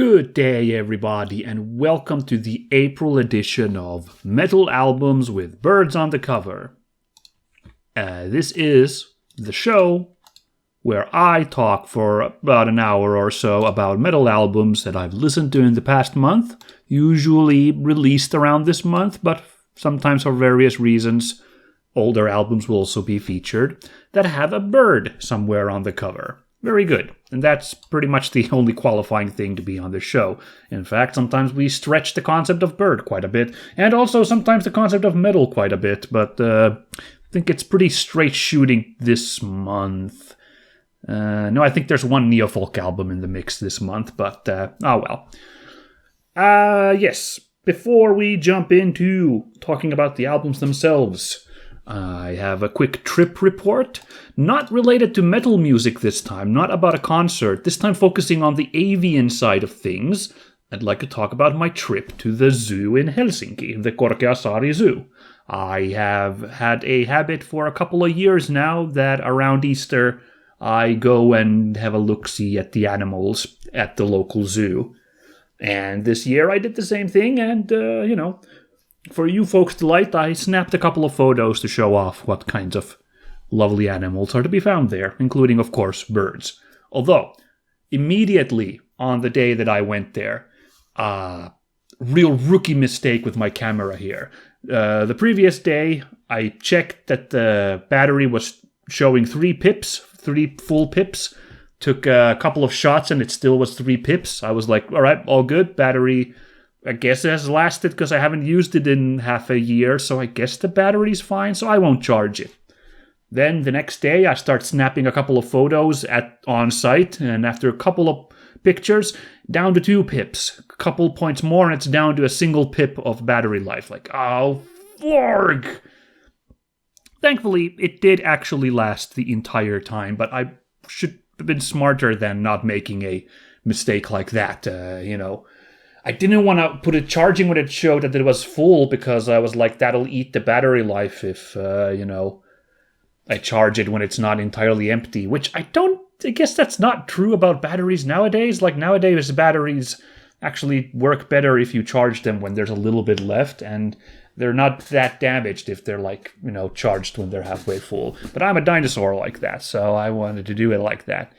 Good day, everybody, and welcome to the April edition of Metal Albums with Birds on the Cover. This is the show where I talk for about an hour or so about metal albums that I've listened to in the past month, usually released around this month, but sometimes for various reasons, older albums will also be featured, that have a bird somewhere on the cover. Very good. And that's pretty much the only qualifying thing to be on this show. In fact, sometimes we stretch the concept of bird quite a bit, and also sometimes the concept of metal quite a bit, but I think it's pretty straight shooting this month. No, I think there's one neo-folk album in the mix this month, but oh well. Yes, before we jump into talking about the albums themselves, I have a quick trip report, not related to metal music this time, not about a concert, this time focusing on the avian side of things. I'd like to talk about my trip to the zoo in Helsinki, the Korkeasaari Zoo. I have had a habit for a couple of years now that around Easter I go and have a look-see at the animals at the local zoo. And this year I did the same thing and, for you folks' delight, I snapped a couple of photos to show off what kinds of lovely animals are to be found there, including, of course, birds. Although, immediately on the day that I went there, real rookie mistake with my camera here. The previous day, I checked that the battery was showing 3 full pips. Took a couple of shots and it still was 3 pips. I was like, all right, all good, battery. I guess it has lasted because I haven't used it in half a year, so I guess the battery's fine, so I won't charge it. Then the next day, I start snapping a couple of photos on site, and after a couple of pictures, down to 2 pips. A couple points more, and it's down to a single pip of battery life. Like, oh, fork! Thankfully, it did actually last the entire time, but I should have been smarter than not making a mistake like that, I didn't want to put it charging when it showed that it was full because I was like, that'll eat the battery life if, I charge it when it's not entirely empty, which I guess that's not true about batteries nowadays. Like nowadays, batteries actually work better if you charge them when there's a little bit left, and they're not that damaged if they're charged when they're halfway full. But I'm a dinosaur like that, so I wanted to do it like that.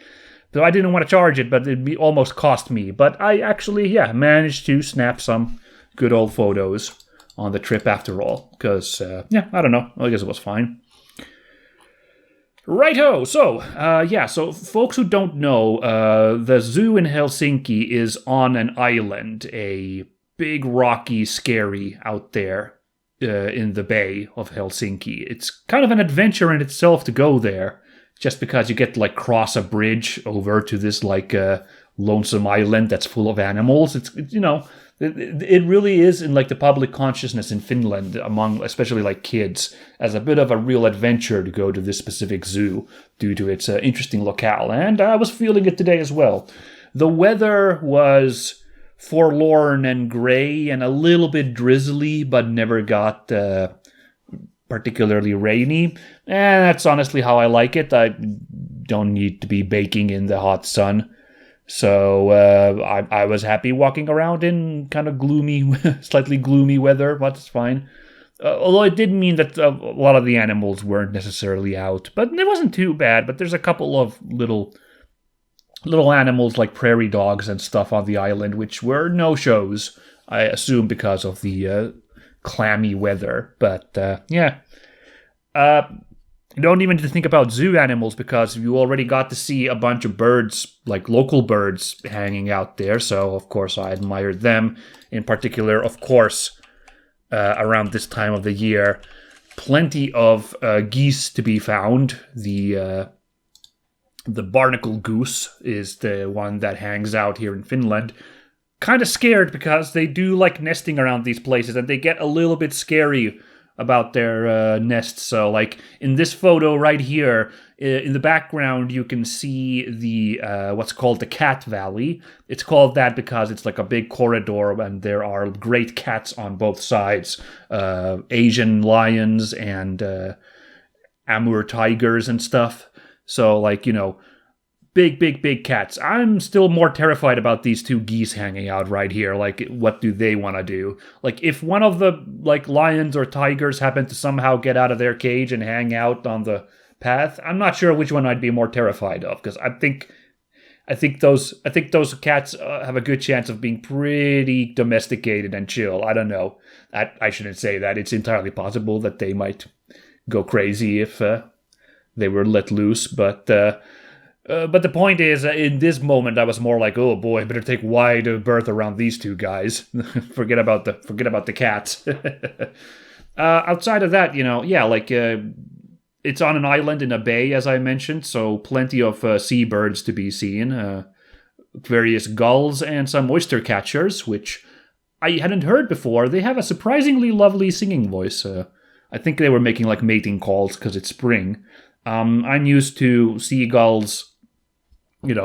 So I didn't want to charge it, but it almost cost me. But I actually, managed to snap some good old photos on the trip after all. Because, I don't know. I guess it was fine. Righto! So folks who don't know, the zoo in Helsinki is on an island. A big, rocky, scary out there in the bay of Helsinki. It's kind of an adventure in itself to go there. Just because you get to cross a bridge over to this lonesome island that's full of animals. It really is in the public consciousness in Finland among especially kids as a bit of a real adventure to go to this specific zoo due to its interesting locale. And I was feeling it today as well. The weather was forlorn and gray and a little bit drizzly, but never got particularly rainy, and that's honestly how I like it. I don't need to be baking in the hot sun, so I was happy walking around in kind of gloomy, slightly gloomy weather, but it's fine. Although it did mean that a lot of the animals weren't necessarily out, but it wasn't too bad. But there's a couple of little animals like prairie dogs and stuff on the island, which were no-shows, I assume because of the clammy weather, but you don't even need to think about zoo animals because you already got to see a bunch of birds, local birds, hanging out there, so of course I admired them. In particular, of course, around this time of the year, plenty of geese to be found. The barnacle goose is the one that hangs out here in Finland. Kind of scared because they do like nesting around these places and they get a little bit scary about their nests. So in this photo right here, in the background you can see the what's called the Cat Valley. It's called that because it's a big corridor and there are great cats on both sides. Asian lions and Amur tigers and stuff. So big cats. I'm still more terrified about these two geese hanging out right here. Like, what do they want to do? Like, if one of the, like, lions or tigers happen to somehow get out of their cage and hang out on the path, I'm not sure which one I'd be more terrified of, because I think those cats have a good chance of being pretty domesticated and chill. I don't know. I shouldn't say that. It's entirely possible that they might go crazy if they were let loose, but the point is, in this moment, I was more like, "Oh boy, better take wide berth around these two guys. forget about the cats." Outside of that, it's on an island in a bay, as I mentioned, so plenty of seabirds to be seen, various gulls and some oyster catchers, which I hadn't heard before. They have a surprisingly lovely singing voice. I think they were making like mating calls because it's spring. I'm used to seagulls,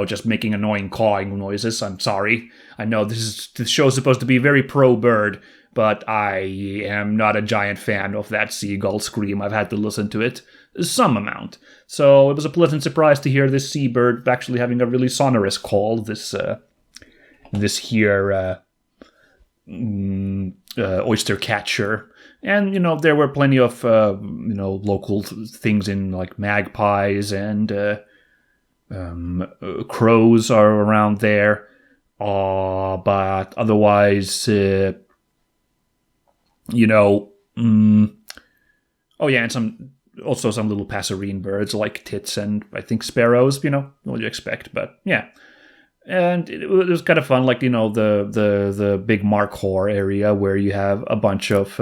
just making annoying cawing noises. I'm sorry. I know this show is supposed to be very pro-bird, but I am not a giant fan of that seagull scream. I've had to listen to it some amount. So it was a pleasant surprise to hear this seabird actually having a really sonorous call, this here oyster catcher. And, there were plenty of, local things in like magpies and crows are around there. But otherwise, and some little passerine birds like tits and I think sparrows, what you expect. But yeah. And it was kind of fun, like, the big Markhor area where you have a bunch of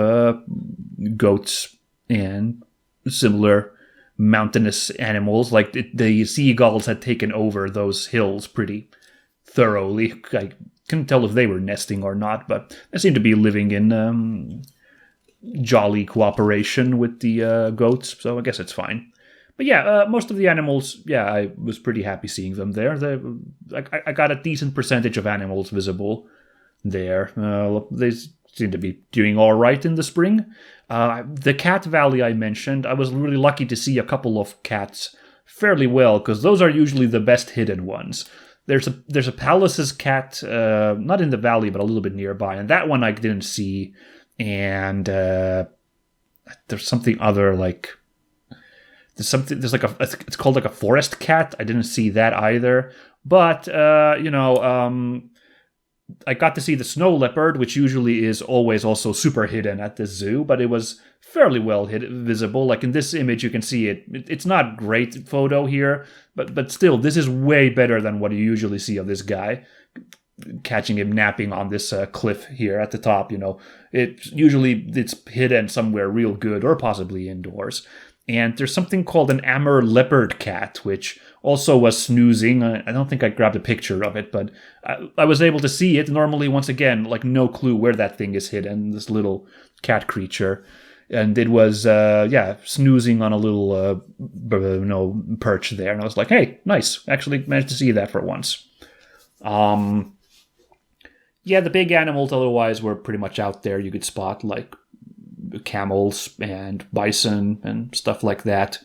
goats and similar mountainous animals. Like, the seagulls had taken over those hills pretty thoroughly. I couldn't tell if they were nesting or not, but they seemed to be living in jolly cooperation with the goats, so I guess it's fine. But yeah, most of the animals, I was pretty happy seeing them there. I got a decent percentage of animals visible there. They seem to be doing all right in the spring. The cat valley I mentioned, I was really lucky to see a couple of cats fairly well, because those are usually the best hidden ones. There's a Pallas's cat, not in the valley, but a little bit nearby, and that one I didn't see. And there's something other, like... it's called like a forest cat. I didn't see that either. But, I got to see the snow leopard, which usually is always also super hidden at the zoo, but it was fairly well visible. Like in this image, you can see it. It's not great photo here, but still, this is way better than what you usually see of this guy. Catching him napping on this cliff here at the top, it's hidden somewhere real good, or possibly indoors. And there's something called an Amur leopard cat, which also was snoozing. I don't think I grabbed a picture of it, but I was able to see it. Normally, once again, like no clue where that thing is hidden, this little cat creature. And it was, snoozing on a little, perch there. And I was like, hey, nice. Actually managed to see that for once. The big animals otherwise were pretty much out there. You could spot, like, camels and bison and stuff like that.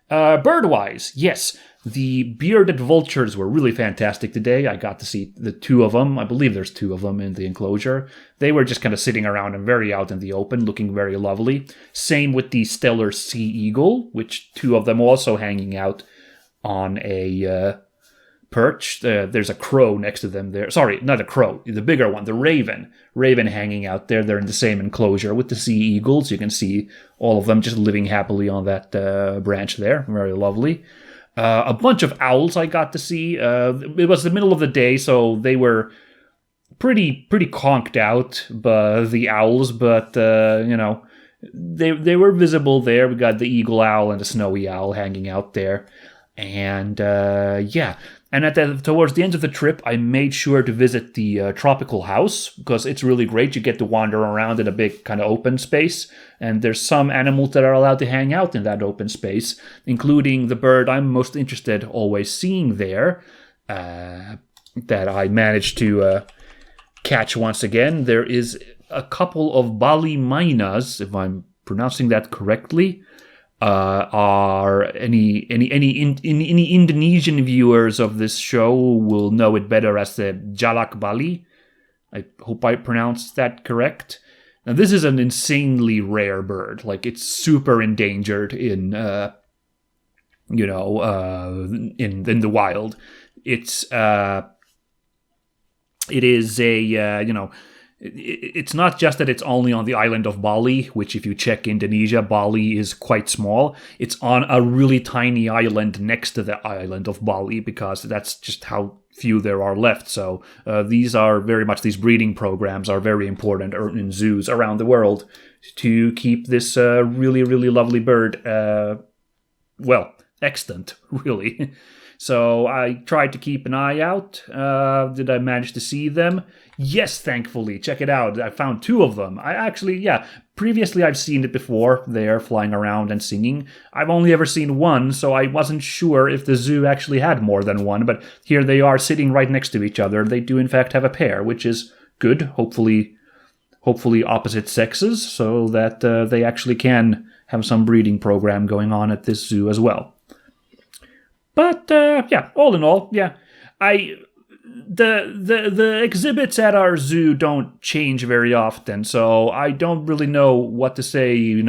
Bird-wise, yes, the bearded vultures were really fantastic today. I got to see the two of them. I believe there's two of them in the enclosure. They were just kind of sitting around and very out in the open, looking very lovely. Same with the stellar sea eagle, which two of them also hanging out on a perch. There's a crow next to them there. Sorry, not a crow, the bigger one, the raven. Raven hanging out there. They're in the same enclosure with the sea eagles. You can see all of them just living happily on that branch there. Very lovely. A bunch of owls I got to see. It was the middle of the day, so they were pretty conked out, the owls, but they were visible there. We got the eagle owl and the snowy owl hanging out there. And And towards the end of the trip, I made sure to visit the tropical house, because it's really great. You get to wander around in a big kind of open space, and there's some animals that are allowed to hang out in that open space, including the bird I'm most interested always seeing there, that I managed to catch once again. There is a couple of Bali mynas, if I'm pronouncing that correctly. are any Indonesian viewers of this show will know it better as the jalak bali. I hope I pronounced that correct. Now, this is an insanely rare bird. Like, it's super endangered in the wild. It's not just that it's only on the island of Bali, which if you check Indonesia, Bali is quite small. It's on a really tiny island next to the island of Bali because that's just how few there are left. So these breeding programs are very important in zoos around the world to keep this really, really lovely bird, extant, really. So I tried to keep an eye out. Did I manage to see them? Yes, thankfully. Check it out. I found 2 of them. Previously I've seen it before. They're flying around and singing. I've only ever seen one, so I wasn't sure if the zoo actually had more than one, but here they are sitting right next to each other. They do in fact have a pair, which is good. Hopefully opposite sexes, so that they actually can have some breeding program going on at this zoo as well. But all in all, the exhibits at our zoo don't change very often, so I don't really know what to say,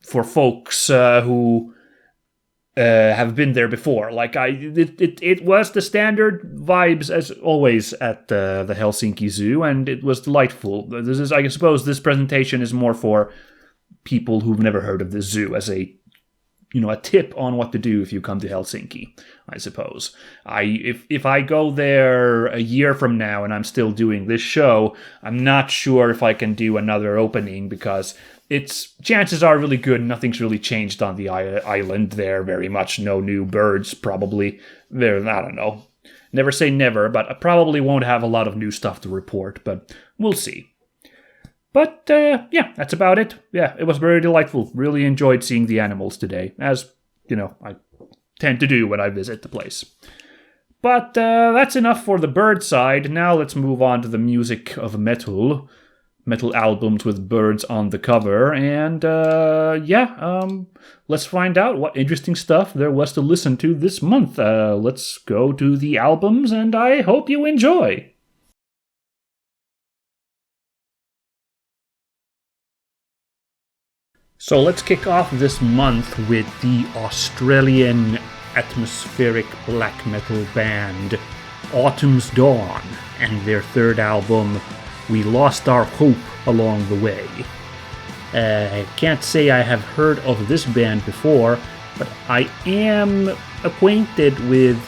for folks who have been there before. Like it was the standard vibes as always at the Helsinki Zoo, and it was delightful. I suppose this presentation is more for people who've never heard of the zoo as a tip on what to do if you come to Helsinki, I suppose. If I go there a year from now and I'm still doing this show, I'm not sure if I can do another opening because chances are really good nothing's really changed on the island there very much. No new birds, probably. I don't know. Never say never, but I probably won't have a lot of new stuff to report, but we'll see. But, that's about it. Yeah, it was very delightful. Really enjoyed seeing the animals today, as, I tend to do when I visit the place. But that's enough for the bird side. Now let's move on to the music of metal. Metal albums with birds on the cover. And, let's find out what interesting stuff there was to listen to this month. Let's go to the albums, and I hope you enjoy. So let's kick off this month with the Australian atmospheric black metal band Autumn's Dawn and their 3rd album, We Lost Our Hope Along the Way. I can't say I have heard of this band before, but I am acquainted with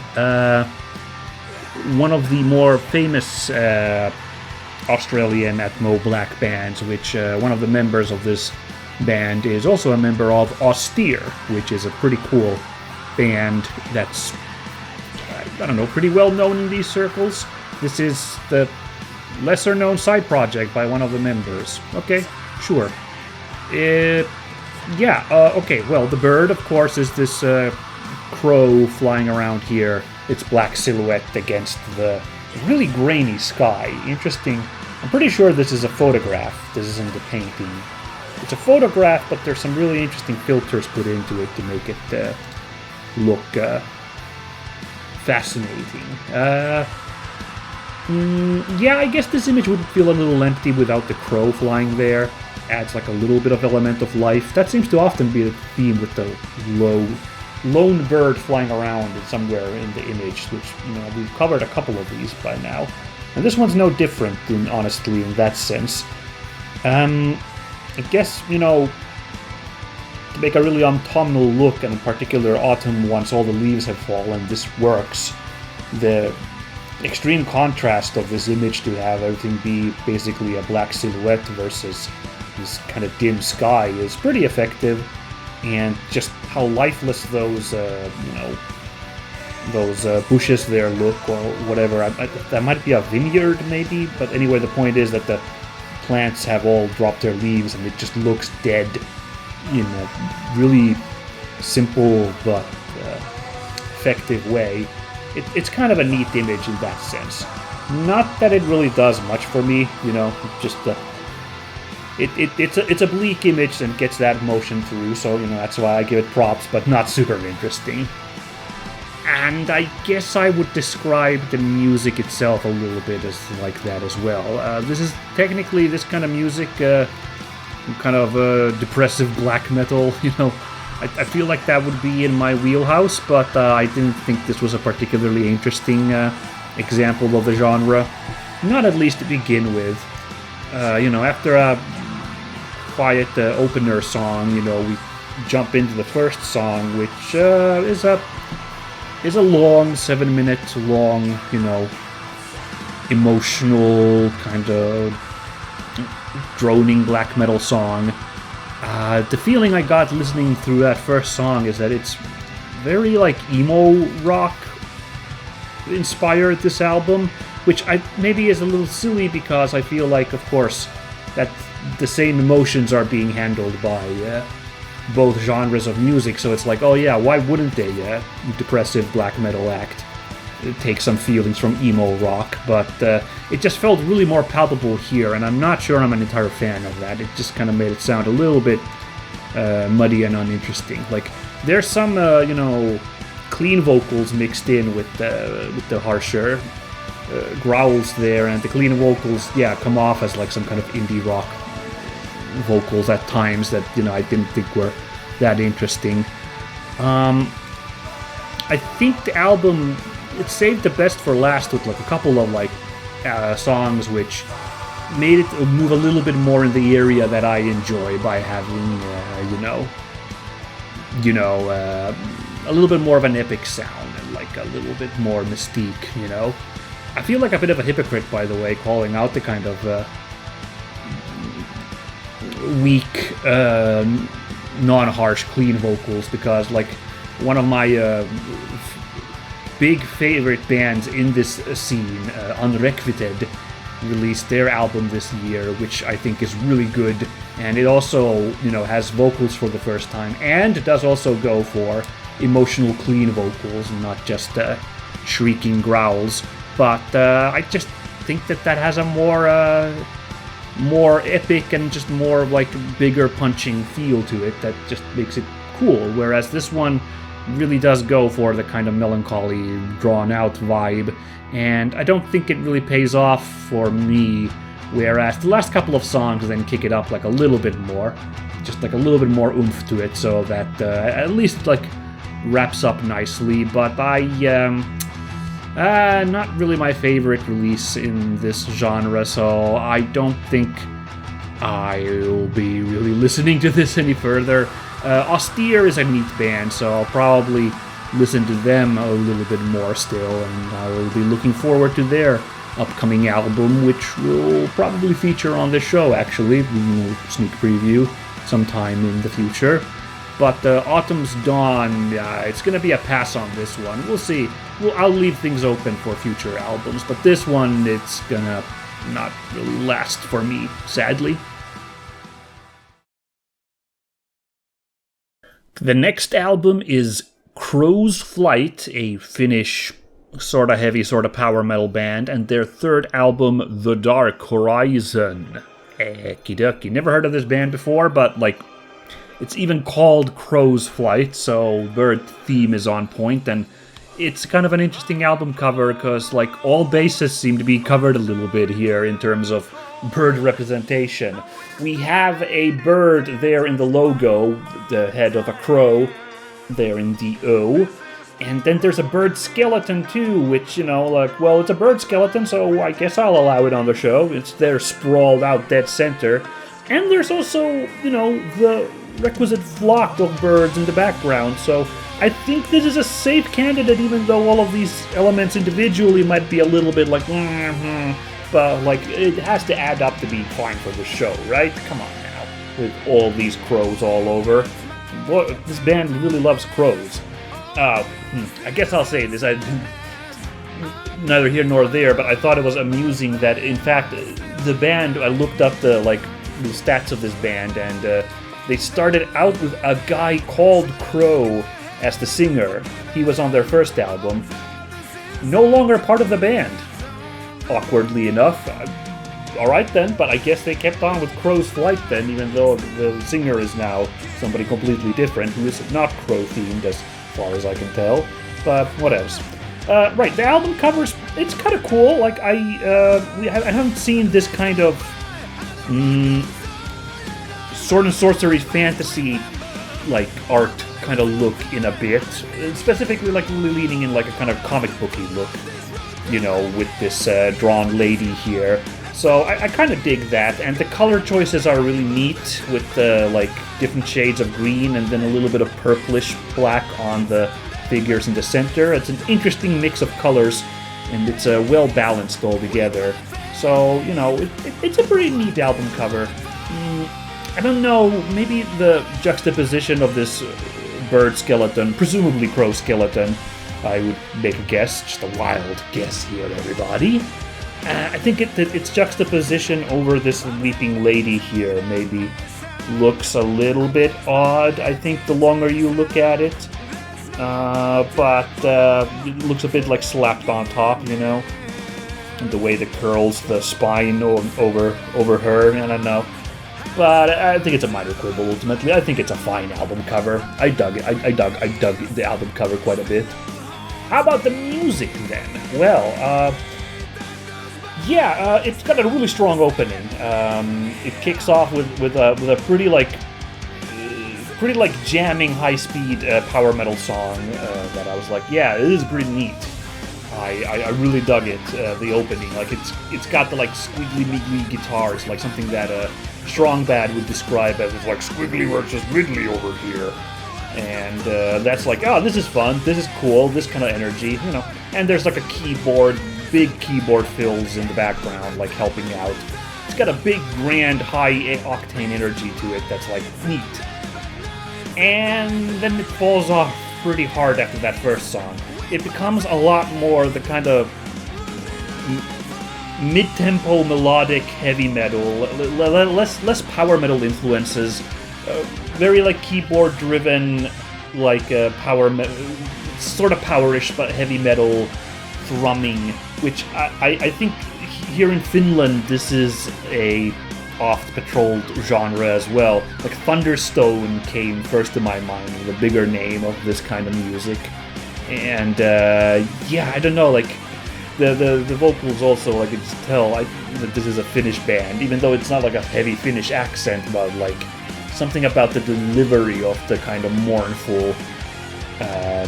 one of the more famous Australian atmo black bands, which one of the members of this band is also a member of Austere, which is a pretty cool band that's, pretty well known in these circles. This is the lesser known side project by one of the members. Okay, sure. Okay, well, the bird, of course, is this crow flying around here. Its black silhouette against the really grainy sky. Interesting. I'm pretty sure this is a photograph. This isn't a painting. It's a photograph, but there's some really interesting filters put into it to make it look fascinating. I guess this image would feel a little empty without the crow flying there. Adds like a little bit of element of life. That seems to often be the theme with the lone bird flying around somewhere in the image, which, we've covered a couple of these by now. And this one's no different, honestly, in that sense. I guess, to make a really autumnal look, and in particular autumn once all the leaves have fallen, this works. The extreme contrast of this image to have everything be basically a black silhouette versus this kind of dim sky is pretty effective, and just how lifeless those bushes there look, or whatever. That might be a vineyard, maybe, but anyway, the point is that the plants have all dropped their leaves and it just looks dead in a really simple but effective way. It's kind of a neat image in that sense. Not that it really does much for me, just it's a bleak image and gets that emotion through, so that's why I give it props, but not super interesting. And I guess I would describe the music itself a little bit as like that as well. This is technically this kind of music, kind of depressive black metal, I feel like that would be in my wheelhouse, but I didn't think this was a particularly interesting example of the genre. Not at least to begin with. After a quiet opener song, we jump into the first song, which is a long, 7 minutes long, emotional kind of droning black metal song. The feeling I got listening through that first song is that it's very emo rock inspired, this album, which maybe is a little silly because I feel like, of course, that the same emotions are being handled by both genres of music, so it's like, oh yeah, why wouldn't a depressive black metal act take some feelings from emo rock? But it just felt really more palpable here, and I'm not sure I'm an entire fan of that. It just kind of made it sound a little bit muddy and uninteresting. There's some clean vocals mixed in with the harsher growls there, and the clean vocals come off as some kind of indie rock vocals at times that I didn't think were that interesting. I think the album, it saved the best for last with a couple of songs which made it move a little bit more in the area that I enjoy by having a little bit more of an epic sound and a little bit more mystique. I feel like a bit of a hypocrite, by the way, calling out the kind of weak, non-harsh, clean vocals, because one of my big favorite bands in this scene, Unrequited, released their album this year, which I think is really good, and it also has vocals for the first time, and it does also go for emotional, clean vocals, and not just shrieking growls. But I just think that has a more epic and just more bigger punching feel to it that just makes it cool, whereas this one really does go for the kind of melancholy, drawn out vibe, and I don't think it really pays off for me, whereas the last couple of songs then kick it up a little bit more, just a little bit more oomph to it, so that at least wraps up nicely. But not really my favorite release in this genre, so I don't think I'll be really listening to this any further. Austere is a neat band, so I'll probably listen to them a little bit more still, and I will be looking forward to their upcoming album, which will probably feature on this show, actually. Sneak preview sometime in the future. But Autumn's Dawn, it's going to be a pass on this one. We'll see. I'll leave things open for future albums, but this one, it's going to not really last for me, sadly. The next album is Crow's Flight, a Finnish sort of heavy, sort of power metal band, and their third album, The Dark Horizon. Okie never heard of this band before, but it's even called Crow's Flight, so bird theme is on point, and it's kind of an interesting album cover because all bases seem to be covered a little bit here in terms of bird representation. We have a bird there in the logo, the head of a crow there in the O, and then there's a bird skeleton too, which, well, it's a bird skeleton, so I guess I'll allow it on the show. It's there sprawled out dead center. And there's also, the requisite flock of birds in the background, so I think this is a safe candidate, even though all of these elements individually might be a little bit but it has to add up to be fine for the show, right? Come on now, with all these crows all over. This band really loves crows. I guess I'll say this, neither here nor there, but I thought it was amusing that, in fact, the band, I looked up the stats of this band, and they started out with a guy called Crow as the singer. He was on their first album. No longer part of the band, awkwardly enough. alright then, but I guess they kept on with Crow's Flight then, even though the singer is now somebody completely different, who is not Crow-themed as far as I can tell, but whatevs. Right, the album covers, it's kind of cool, like, I haven't seen this kind of sword and sorcery fantasy, like, art kind of look in a bit, specifically, like, really leaning in, like, a kind of comic booky look, you know, with this drawn lady here. So I kind of dig that, and the color choices are really neat with like different shades of green and then a little bit of purplish black on the figures in the center. It's an interesting mix of colors, and it's well balanced all together. So, you know, it's a pretty neat album cover. I don't know, maybe the juxtaposition of this bird skeleton, presumably crow skeleton, I would make a guess, just a wild guess here, everybody. I think its juxtaposition over this weeping lady here maybe looks a little bit odd, I think, the longer you look at it. But it looks a bit like slapped on top, you know? And the way that curls the spine over her, I don't know. But I think it's a minor quibble, ultimately. I think it's a fine album cover. I dug it. I dug the album cover quite a bit. How about the music, then? Well, it's got a really strong opening. It kicks off with a pretty jamming high-speed power metal song that I was like, yeah, it is pretty neat. I really dug it. The opening, like it's got the like squiggly wiggly guitars, like something that Strong Bad would describe as like squiggly versus wiggly over here. And that's like, oh, this is fun, this is cool, this kind of energy, you know. And there's like a keyboard, big keyboard fills in the background, like helping out. It's got a big, grand, high-octane energy to it that's like neat. And then it falls off pretty hard after that first song. It becomes a lot more the kind of mid-tempo melodic heavy metal, less power metal influences. Very like keyboard driven, like sort of powerish but heavy metal thrumming, which I think here in Finland this is a oft-patrolled genre as well. Like Thunderstone came first to my mind, the bigger name of this kind of music, and I don't know, like the vocals also, like, I can just tell that this is a Finnish band, even though it's not like a heavy Finnish accent, but like something about the delivery of the kind of mournful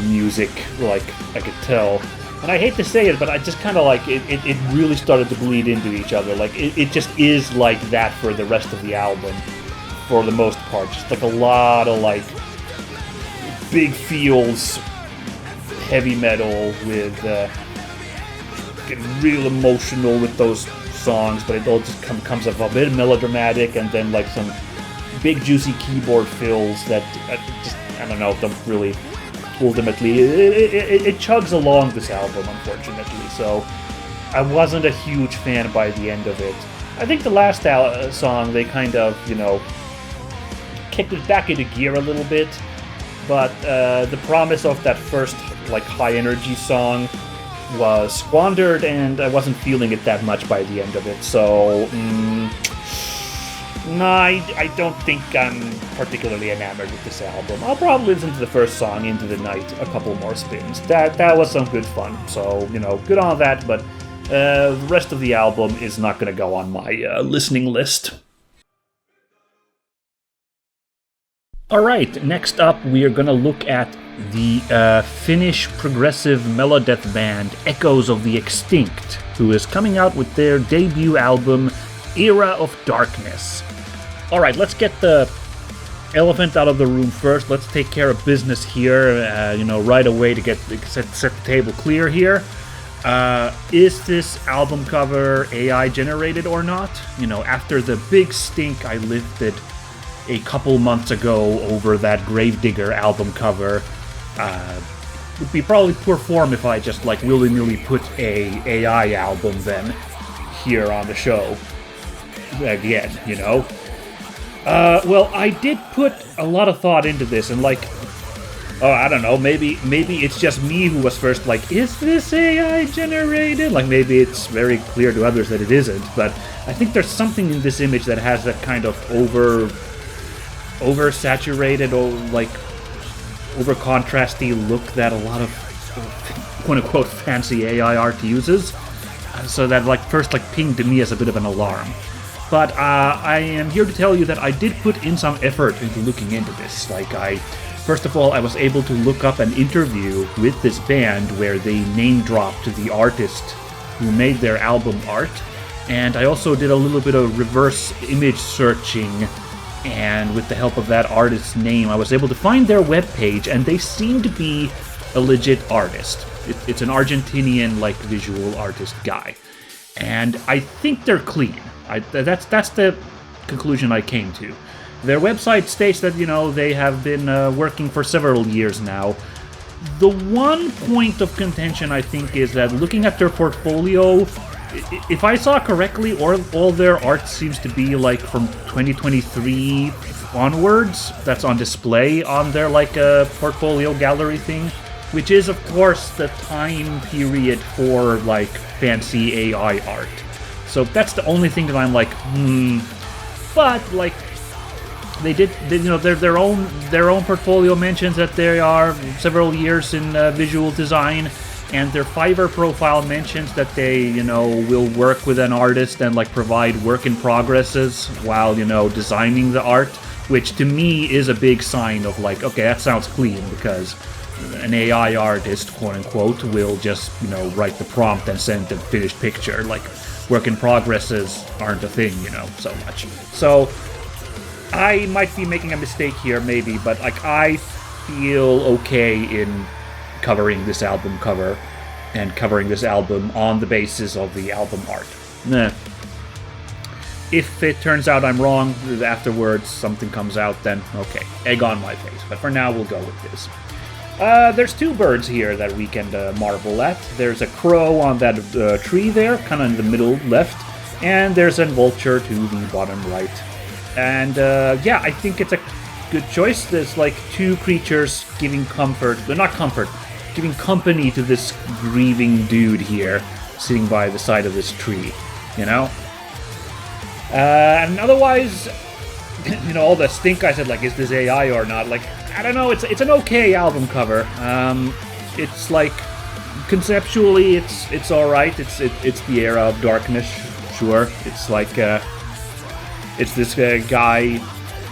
music, like, I could tell. And I hate to say it, but I just kind of like, it really started to bleed into each other. Like, it just is like that for the rest of the album, for the most part. Just like a lot of like big feels, heavy metal with getting real emotional with those songs, but it all just comes up a bit melodramatic, and then like some big juicy keyboard fills that I don't know, don't really ultimately it chugs along this album, unfortunately. So I wasn't a huge fan by the end of it. I think the last song they kind of, you know, kicked it back into gear a little bit, but the promise of that first like high energy song was squandered, and I wasn't feeling it that much by the end of it. So no, I don't think I'm particularly enamored with this album. I'll probably listen to the first song, Into the Night, a couple more spins. That was some good fun, so, you know, good on that, but the rest of the album is not going to go on my listening list. Alright, next up we are going to look at the Finnish progressive melodeath band Echoes of the Extinct, who is coming out with their debut album, Era of Darkness. Alright, let's get the elephant out of the room first. Let's take care of business here, right away to set the table clear here. Is this album cover AI generated or not? You know, after the big stink I lifted a couple months ago over that Gravedigger album cover, would be probably poor form if I just like willy-nilly put a AI album then here on the show again, you know. Well, I did put a lot of thought into this, and like Oh, I don't know. Maybe it's just me who was first like, is this AI generated? Like maybe it's very clear to others that it isn't. But I think there's something in this image that has that kind of oversaturated or like over contrasty look that a lot of quote unquote fancy AI art uses. So that like first like pinged me as a bit of an alarm. But I am here to tell you that I did put in some effort into looking into this. First of all, I was able to look up an interview with this band where they name-dropped the artist who made their album art. And I also did a little bit of reverse image searching, and with the help of that artist's name, I was able to find their webpage, and they seem to be a legit artist. It's an Argentinian, like, visual artist guy. And I think they're clean. That's the conclusion I came to. Their website states that, they have been working for several years now. The one point of contention, I think, is that looking at their portfolio, if I saw correctly, all their art seems to be, like, from 2023 onwards. That's on display on their, like, portfolio gallery thing, which is, of course, the time period for, like, fancy AI art. So that's the only thing that I'm like, But, like, their own portfolio mentions that they are several years in visual design, and their Fiverr profile mentions that they, will work with an artist and like provide work in progresses while, designing the art, which to me is a big sign of like, okay, that sounds clean, because an AI artist, quote unquote, will just, write the prompt and send the finished picture. Like, work in progresses aren't a thing, so much. So I might be making a mistake here, maybe, but like I feel okay in covering this album cover and covering this album on the basis of the album art. If it turns out I'm wrong, afterwards something comes out, then okay, egg on my face. But for now, we'll go with this. There's two birds here that we can marvel at. There's a crow on that tree there, kind of in the middle left, and there's a vulture to the bottom right. And yeah, I think it's a good choice. There's like two creatures giving comfort, but not comfort, giving company to this grieving dude here, sitting by the side of this tree, And otherwise, all the stink I said, like, is this AI or not? Like, I don't know, it's an okay album cover. It's like, conceptually, it's alright. It's the era of darkness, sure. It's like, it's this guy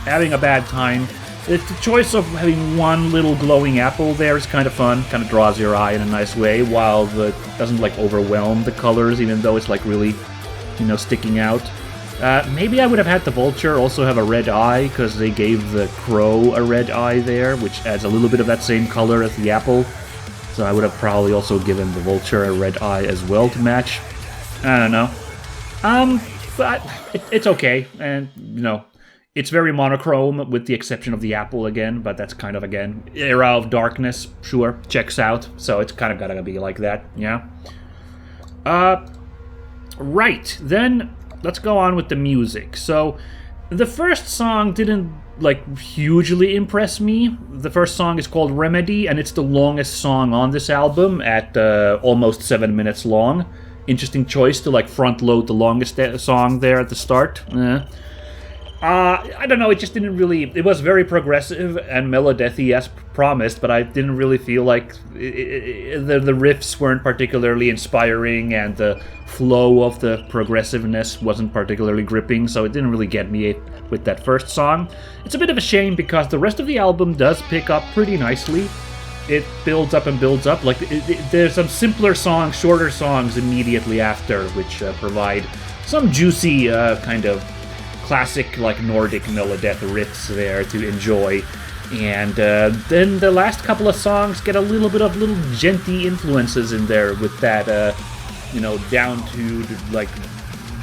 having a bad time. The choice of having one little glowing apple there is kind of fun, kind of draws your eye in a nice way, while it doesn't like overwhelm the colors, even though it's like really, sticking out. Maybe I would have had the vulture also have a red eye, because they gave the crow a red eye there, which adds a little bit of that same color as the apple. So I would have probably also given the vulture a red eye as well to match. I don't know. But it's okay, and, it's very monochrome, with the exception of the apple again, but that's kind of, again, era of darkness, sure, checks out, so it's kind of gotta be like that, yeah? Right, then let's go on with the music. So, the first song didn't, like, hugely impress me. The first song is called Remedy, and it's the longest song on this album, at almost 7 minutes long. Interesting choice to, like, front-load the longest song there at the start. I don't know, it just didn't really... It was very progressive and melodethy as promised, but I didn't really feel like... The riffs weren't particularly inspiring, and the flow of the progressiveness wasn't particularly gripping, so it didn't really get me with that first song. It's a bit of a shame, because the rest of the album does pick up pretty nicely. It builds up and builds up. Like, there's some simpler songs, shorter songs immediately after, which provide some juicy kind of classic, like, Nordic melodeth riffs there to enjoy. And then the last couple of songs get a little bit of little genty influences in there with that, down to, like,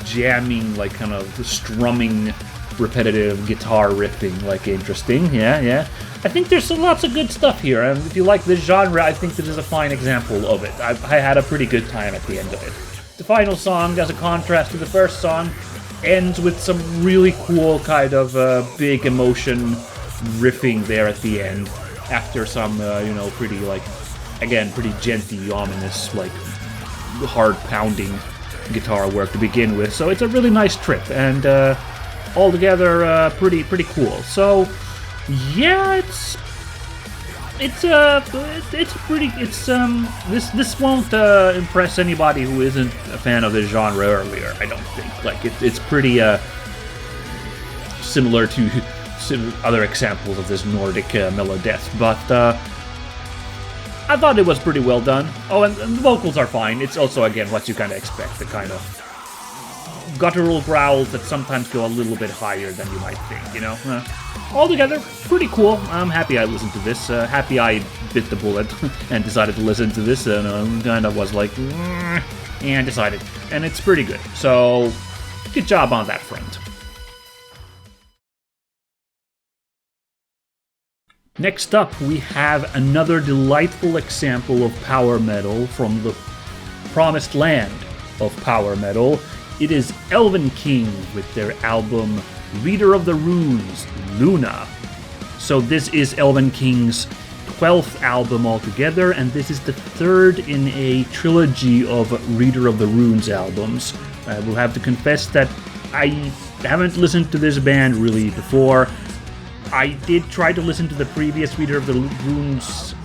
jamming, like, kind of strumming, repetitive guitar riffing, like, interesting. Yeah. I think there's lots of good stuff here, and if you like this genre, I think this is a fine example of it. I had a pretty good time at the end of it. The final song, as a contrast to the first song, ends with some really cool kind of big emotion riffing there at the end. after some, pretty, like, again, pretty genty, ominous, like, hard pounding guitar work to begin with. So it's a really nice trip, and altogether pretty cool. So yeah, this won't impress anybody who isn't a fan of the genre earlier. I don't think. Like it's pretty similar to other examples of this Nordic melodeath, but I thought it was pretty well done. Oh, and the vocals are fine. It's also, again, what you kind of expect, the kind of guttural growls that sometimes go a little bit higher than you might think, you know? Altogether, pretty cool. I'm happy I listened to this. Happy I bit the bullet and decided to listen to this, and kind of was like, and decided. And it's pretty good. So, good job on that front. Next up, we have another delightful example of power metal from the promised land of power metal. It is Elvenking with their album Reader of the Runes, Luna. So this is Elvenking's 12th album altogether, and this is the third in a trilogy of Reader of the Runes albums. I will have to confess that I haven't listened to this band really before. I did try to listen to the previous Reader of the Runes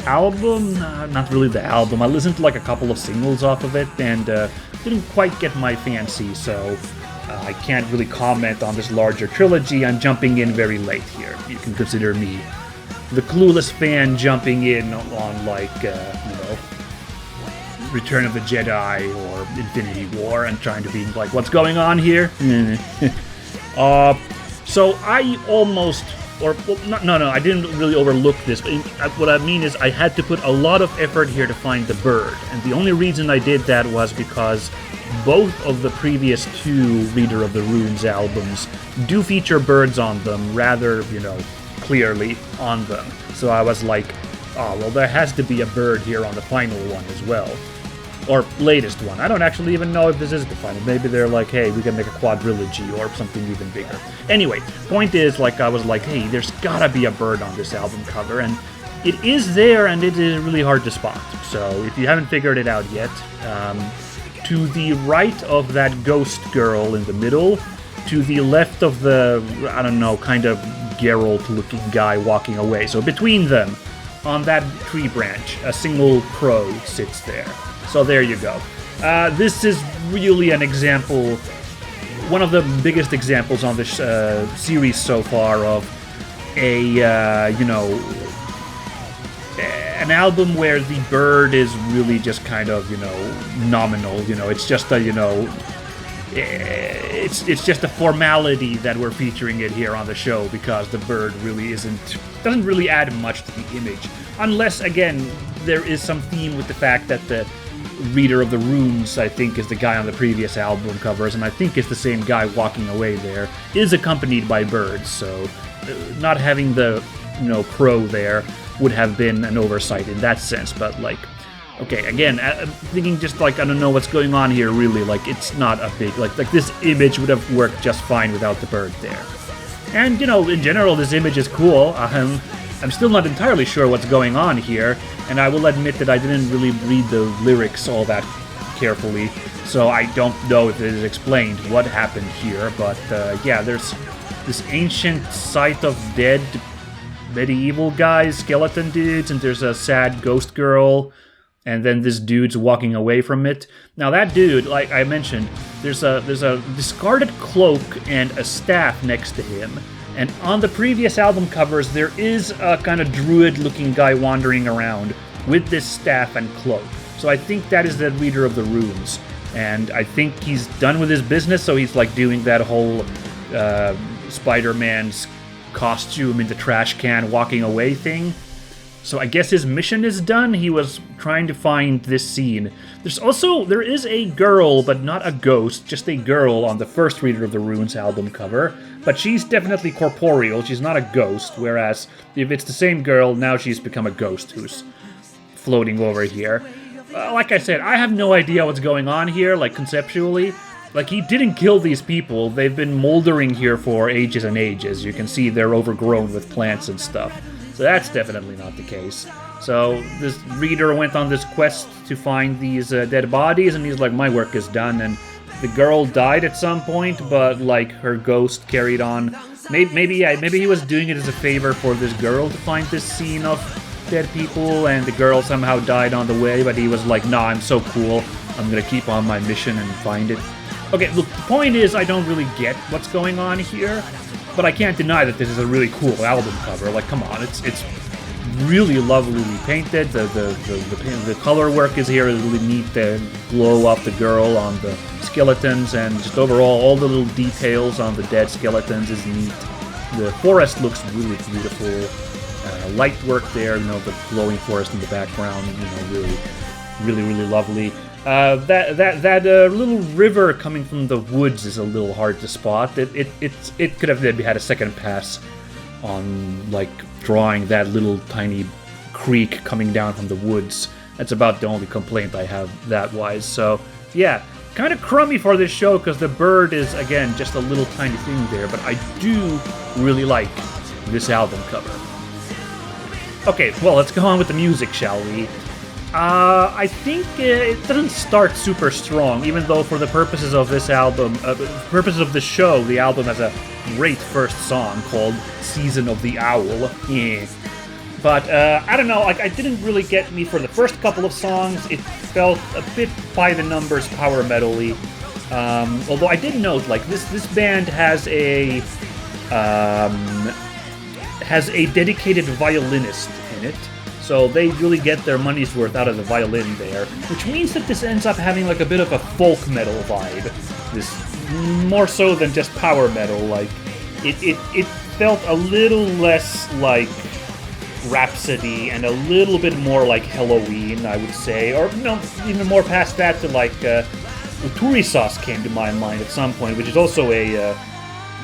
album, not really the album. I listened to like a couple of singles off of it and didn't quite get my fancy, so I can't really comment on this larger trilogy. I'm jumping in very late here. You can consider me the clueless fan jumping in on like, Return of the Jedi or Infinity War and trying to be like, what's going on here? So I almost, I didn't really overlook this. But what I mean is I had to put a lot of effort here to find the bird. And the only reason I did that was because both of the previous two Reader of the Runes albums do feature birds on them rather, clearly on them. So I was like, oh, well, there has to be a bird here on the final one as well. Or latest one. I don't actually even know if this is the final. Maybe they're like, hey, we can make a quadrilogy or something even bigger. Anyway, point is, I was like, hey, there's gotta be a bird on this album cover, and it is there, and it is really hard to spot. So if you haven't figured it out yet, to the right of that ghost girl in the middle, to the left of the, kind of Geralt-looking guy walking away. So between them, on that tree branch, a single crow sits there. So there you go. This is really an example, one of the biggest examples on this series so far of an album where the bird is really just kind of, nominal. It's just a, it's just a formality that we're featuring it here on the show because the bird really doesn't really add much to the image. Unless, again, there is some theme with the fact that the Reader of the Runes, I think, is the guy on the previous album covers, and I think it's the same guy walking away there, is accompanied by birds, so not having the, crow there would have been an oversight in that sense, but, okay, again, thinking just, I don't know what's going on here, really, it's not a big, this image would have worked just fine without the bird there. And, in general, this image is cool. I'm still not entirely sure what's going on here, and I will admit that I didn't really read the lyrics all that carefully, so I don't know if it is explained what happened here, but yeah, there's this ancient site of dead medieval guys, skeleton dudes, and there's a sad ghost girl, and then this dude's walking away from it. Now that dude, like I mentioned, there's a discarded cloak and a staff next to him. And on the previous album covers, there is a kind of druid-looking guy wandering around with this staff and cloak. So I think that is the Reader of the Runes. And I think he's done with his business, so he's doing that whole Spider-Man's costume in the trash can walking away thing. So I guess his mission is done. He was trying to find this scene. There is a girl, but not a ghost, just a girl on the first Reader of the Runes album cover. But she's definitely corporeal, she's not a ghost, whereas if it's the same girl, now she's become a ghost who's floating over here. Like I said, I have no idea what's going on here, conceptually. He didn't kill these people, they've been moldering here for ages and ages. You can see they're overgrown with plants and stuff. So that's definitely not the case. So this reader went on this quest to find these dead bodies, and he's like, my work is done. And the girl died at some point, but like her ghost carried on. Maybe he was doing it as a favor for this girl to find this scene of dead people, and the girl somehow died on the way, but he was like, nah, I'm so cool, I'm gonna keep on my mission and find it. Okay, look, the point is I don't really get what's going on here, but I can't deny that this is a really cool album cover. Like, come on, it's really lovely painted. The color work is here, really neat. The glow of the girl on the skeletons, and just overall all the little details on the dead skeletons is neat. The forest looks really beautiful. Light work there, the glowing forest in the background, really lovely. That little river coming from the woods is a little hard to spot. It could have maybe had a second pass on like drawing that little tiny creek coming down from the woods. That's about the only complaint I have that wise. So yeah, kind of crummy for this show because the bird is again just a little tiny thing there, but I do really like this album cover. Okay, well, let's go on with the music, shall we? I think it doesn't start super strong, even though for the purposes of this album, purposes of this show, the album has a great first song called Season of the Owl. Yeah. But, I don't know, like, it didn't really get me for the first couple of songs. It felt a bit by the numbers power metal-y. Although I did note, like, this band has a dedicated violinist in it, so they really get their money's worth out of the violin there, which means that this ends up having like a bit of a folk metal vibe. This more so than just power metal. Like it felt a little less like Rhapsody and a little bit more like Halloween, I would say, or no, even more past that to like Turisas came to my mind at some point, which is also a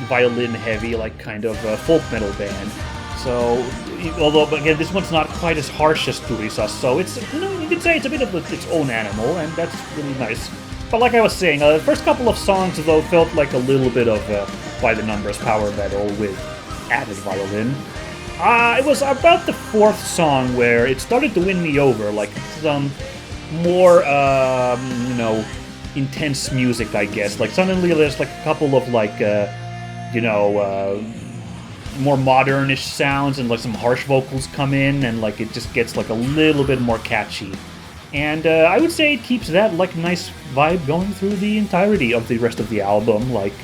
violin-heavy, like kind of folk metal band. So, although again, this one's not quite as harsh as Turisas, so it's you could say it's a bit of its own animal, and that's really nice. But like I was saying, the first couple of songs though felt like a little bit of by the numbers power metal with added violin. It was about the fourth song where it started to win me over, like some more intense music, I guess. Like suddenly there's like a couple of like more modernish sounds and like some harsh vocals come in, and like it just gets like a little bit more catchy. And I would say it keeps that like nice vibe going through the entirety of the rest of the album. Like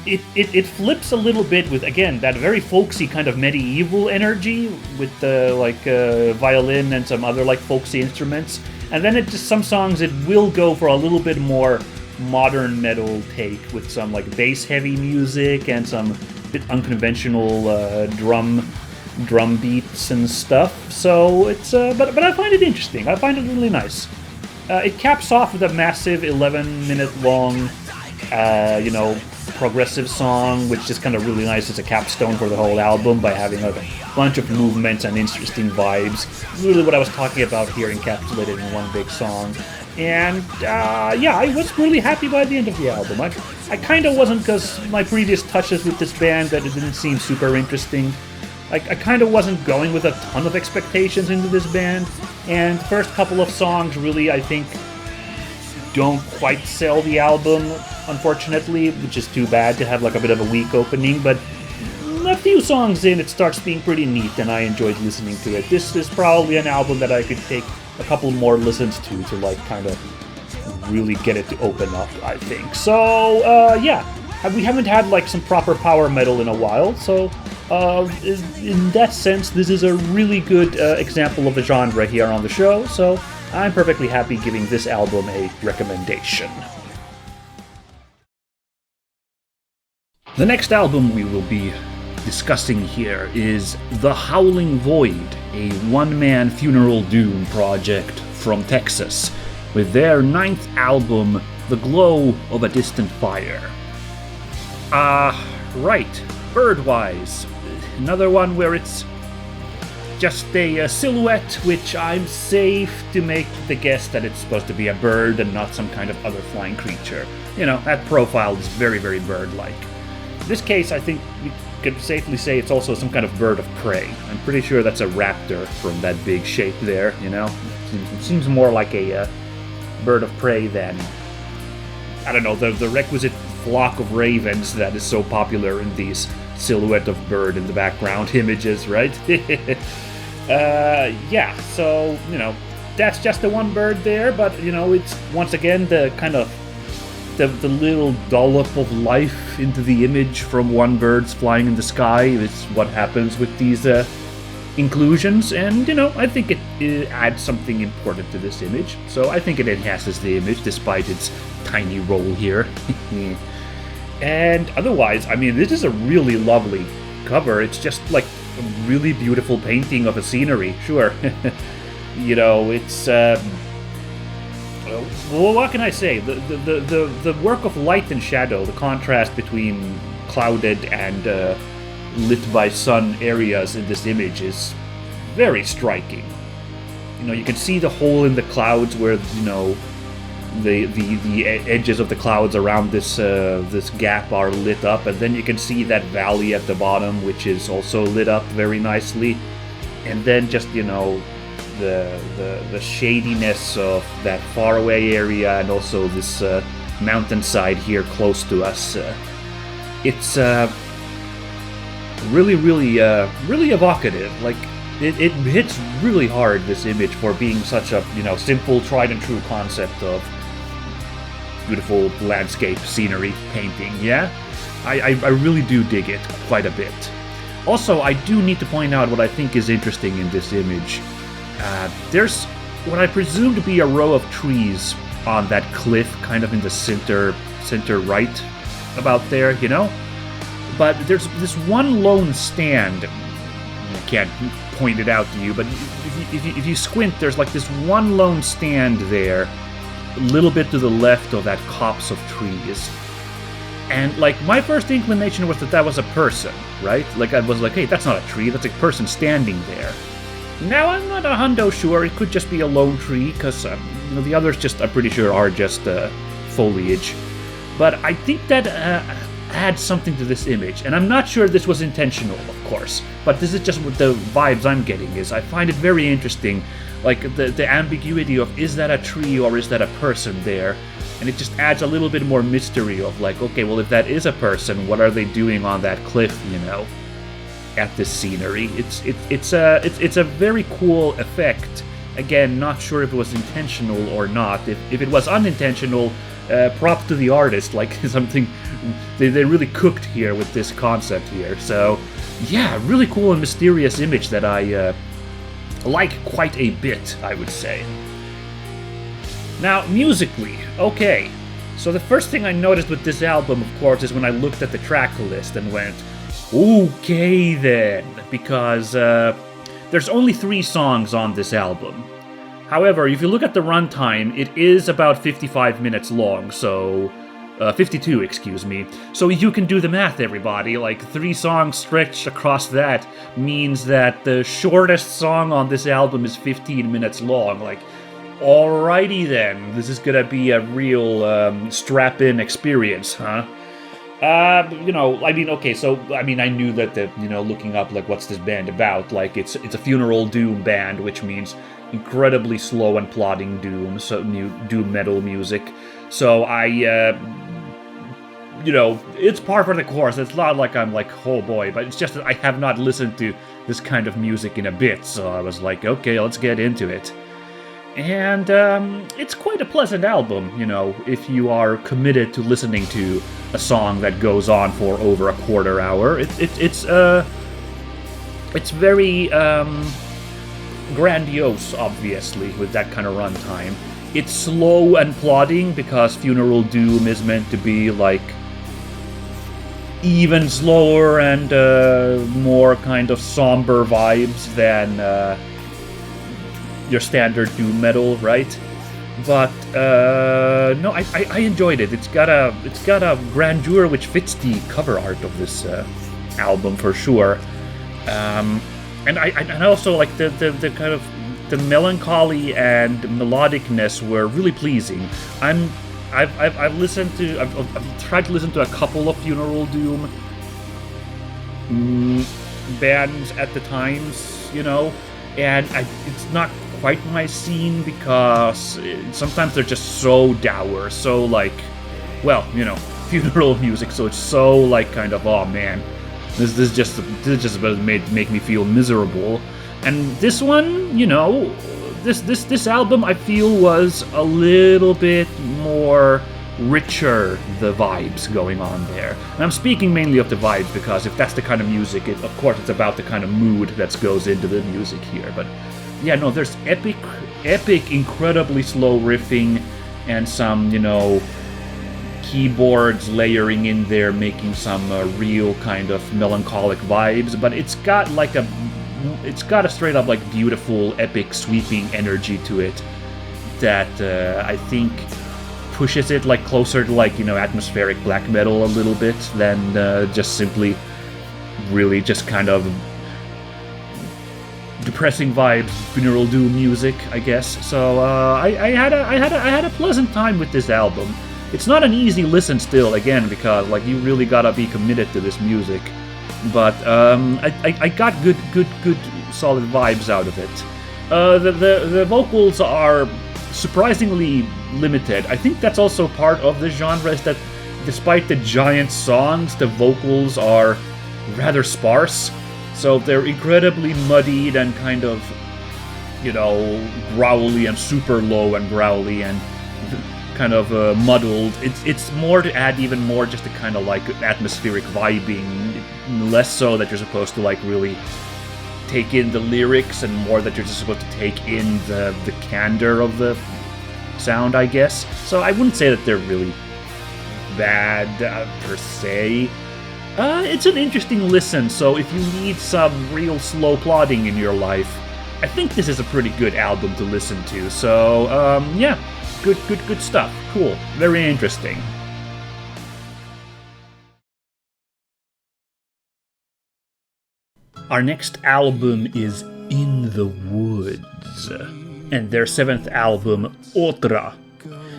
it flips a little bit with, again, that very folksy kind of medieval energy with the violin and some other like folksy instruments. And then it just, some songs it will go for a little bit more modern metal take with some like bass heavy music and some bit unconventional drum beats and stuff. So it's but I find it interesting. I find it really nice. It caps off with a massive 11-minute long progressive song, which is kind of really nice as a capstone for the whole album by having a bunch of movements and interesting vibes. Really what I was talking about here encapsulated in one big song. And I was really happy by the end of the album. I kind of wasn't, because my previous touches with this band that it didn't seem super interesting. I kind of wasn't going with a ton of expectations into this band, and the first couple of songs really, I think, don't quite sell the album, unfortunately, which is too bad to have like a bit of a weak opening, but a few songs in, it starts being pretty neat, and I enjoyed listening to it. This is probably an album that I could take a couple more listens to like kind of really get it to open up, I think. So, we haven't had like some proper power metal in a while, so in that sense, this is a really good example of the genre here on the show, so I'm perfectly happy giving this album a recommendation. The next album we will be discussing here is The Howling Void, a one-man funeral doom project from Texas, with their 9th album, The Glow of a Distant Fire. Right, Birdwise. Another one where it's just a silhouette, which I'm safe to make the guess that it's supposed to be a bird and not some kind of other flying creature. You know, that profile is very, very bird-like. In this case, I think could safely say it's also some kind of bird of prey. I'm pretty sure that's a raptor from that big shape there, you know? It seems more like a bird of prey than, I don't know, the requisite flock of ravens that is so popular in these silhouette of bird in the background images, right? Yeah, so, you know, that's just the one bird there, but, you know, it's once again the kind of the little dollop of life into the image from one bird's flying in the sky is what happens with these inclusions, and, you know, I think it adds something important to this image, so I think it enhances the image despite its tiny role here. And otherwise, I mean, this is a really lovely cover. It's just like a really beautiful painting of a scenery, sure. You know, it's well, what can I say? The work of light and shadow, the contrast between clouded and lit by sun areas in this image is very striking. You know, you can see the hole in the clouds where, you know, the edges of the clouds around this this gap are lit up, and then you can see that valley at the bottom, which is also lit up very nicely, and then just, you know, the shadiness of that faraway area, and also this mountainside here close to us. It's really evocative. Like it hits really hard, this image, for being such a, you know, simple, tried and true concept of beautiful landscape scenery painting. Yeah, I really do dig it quite a bit. Also, I do need to point out what I think is interesting in this image. There's what I presume to be a row of trees on that cliff, kind of in the center right about there, you know? But there's this one lone stand. I can't point it out to you, but if you squint, there's like this one lone stand there, a little bit to the left of that copse of trees. And, like, my first inclination was that was a person, right? Like, I was like, hey, that's not a tree, that's a person standing there. Now, I'm not 100% sure, it could just be a lone tree, because, you know, the others just, I'm pretty sure, are just foliage. But I think that adds something to this image, and I'm not sure this was intentional, of course, but this is just what the vibes I'm getting is. I find it very interesting, like, the ambiguity of, is that a tree or is that a person there? And it just adds a little bit more mystery of, like, okay, well, if that is a person, what are they doing on that cliff, you know, at this scenery? It's a very cool effect. Again, not sure if it was intentional or not. If it was unintentional, props to the artist, like, something they really cooked here with this concept here. So yeah, really cool and mysterious image that I like quite a bit, I would say. Now, musically, okay, so the first thing I noticed with this album, of course, is when I looked at the track list and went, okay then, because there's only 3 songs on this album. However, if you look at the runtime, it is about 55 minutes long, so 52, excuse me. So you can do the math, everybody. Like, 3 songs stretched across that means that the shortest song on this album is 15 minutes long. Like, alrighty then, this is gonna be a real strap-in experience, huh? You know, I mean, okay, so, I mean, I knew that you know, looking up, like, what's this band about, like, it's a funeral doom band, which means incredibly slow and plodding doom, so doom metal music. So I, you know, it's par for the course. It's not like I'm like, oh boy, but it's just that I have not listened to this kind of music in a bit, so I was like, okay, let's get into it. And it's quite a pleasant album, you know, if you are committed to listening to a song that goes on for over a quarter hour. It's very grandiose, obviously, with that kind of runtime. It's slow and plodding because Funeral Doom is meant to be like even slower and more kind of somber vibes than your standard doom metal, right? But no, I enjoyed it. It's got a grandeur which fits the cover art of this album for sure. And I also like the kind of the melancholy and melodicness were really pleasing. I've tried to listen to a couple of Funeral Doom bands at the times, you know, and it's not quite my scene because sometimes they're just so dour, so like, well, you know, funeral music, so it's so like kind of, oh man, this just about make me feel miserable. And this one, you know, this album I feel was a little bit more richer, the vibes going on there. And I'm speaking mainly of the vibes because if that's the kind of music, of course it's about the kind of mood that goes into the music here. But yeah, no, there's epic, incredibly slow riffing and some, you know, keyboards layering in there, making some real kind of melancholic vibes. But it's got a straight up like beautiful, epic, sweeping energy to it that I think pushes it like closer to like, you know, atmospheric black metal a little bit than just simply really just kind of depressing vibes, funeral doom music, I guess. So I had a pleasant time with this album. It's not an easy listen still, again, because like you really gotta be committed to this music. But I got good solid vibes out of it. The vocals are surprisingly limited. I think that's also part of the genre, is that despite the giant songs, the vocals are rather sparse. So they're incredibly muddied and kind of, you know, growly and super low and growly and kind of muddled. It's more to add even more just a kind of like atmospheric vibing, less so that you're supposed to like really take in the lyrics and more that you're just supposed to take in the candor of the sound, I guess. So I wouldn't say that they're really bad per se. It's an interesting listen, so if you need some real slow plodding in your life, I think this is a pretty good album to listen to. So, yeah, good stuff. Cool. Very interesting. Our next album is In the Woods, and their 7th album, Otra.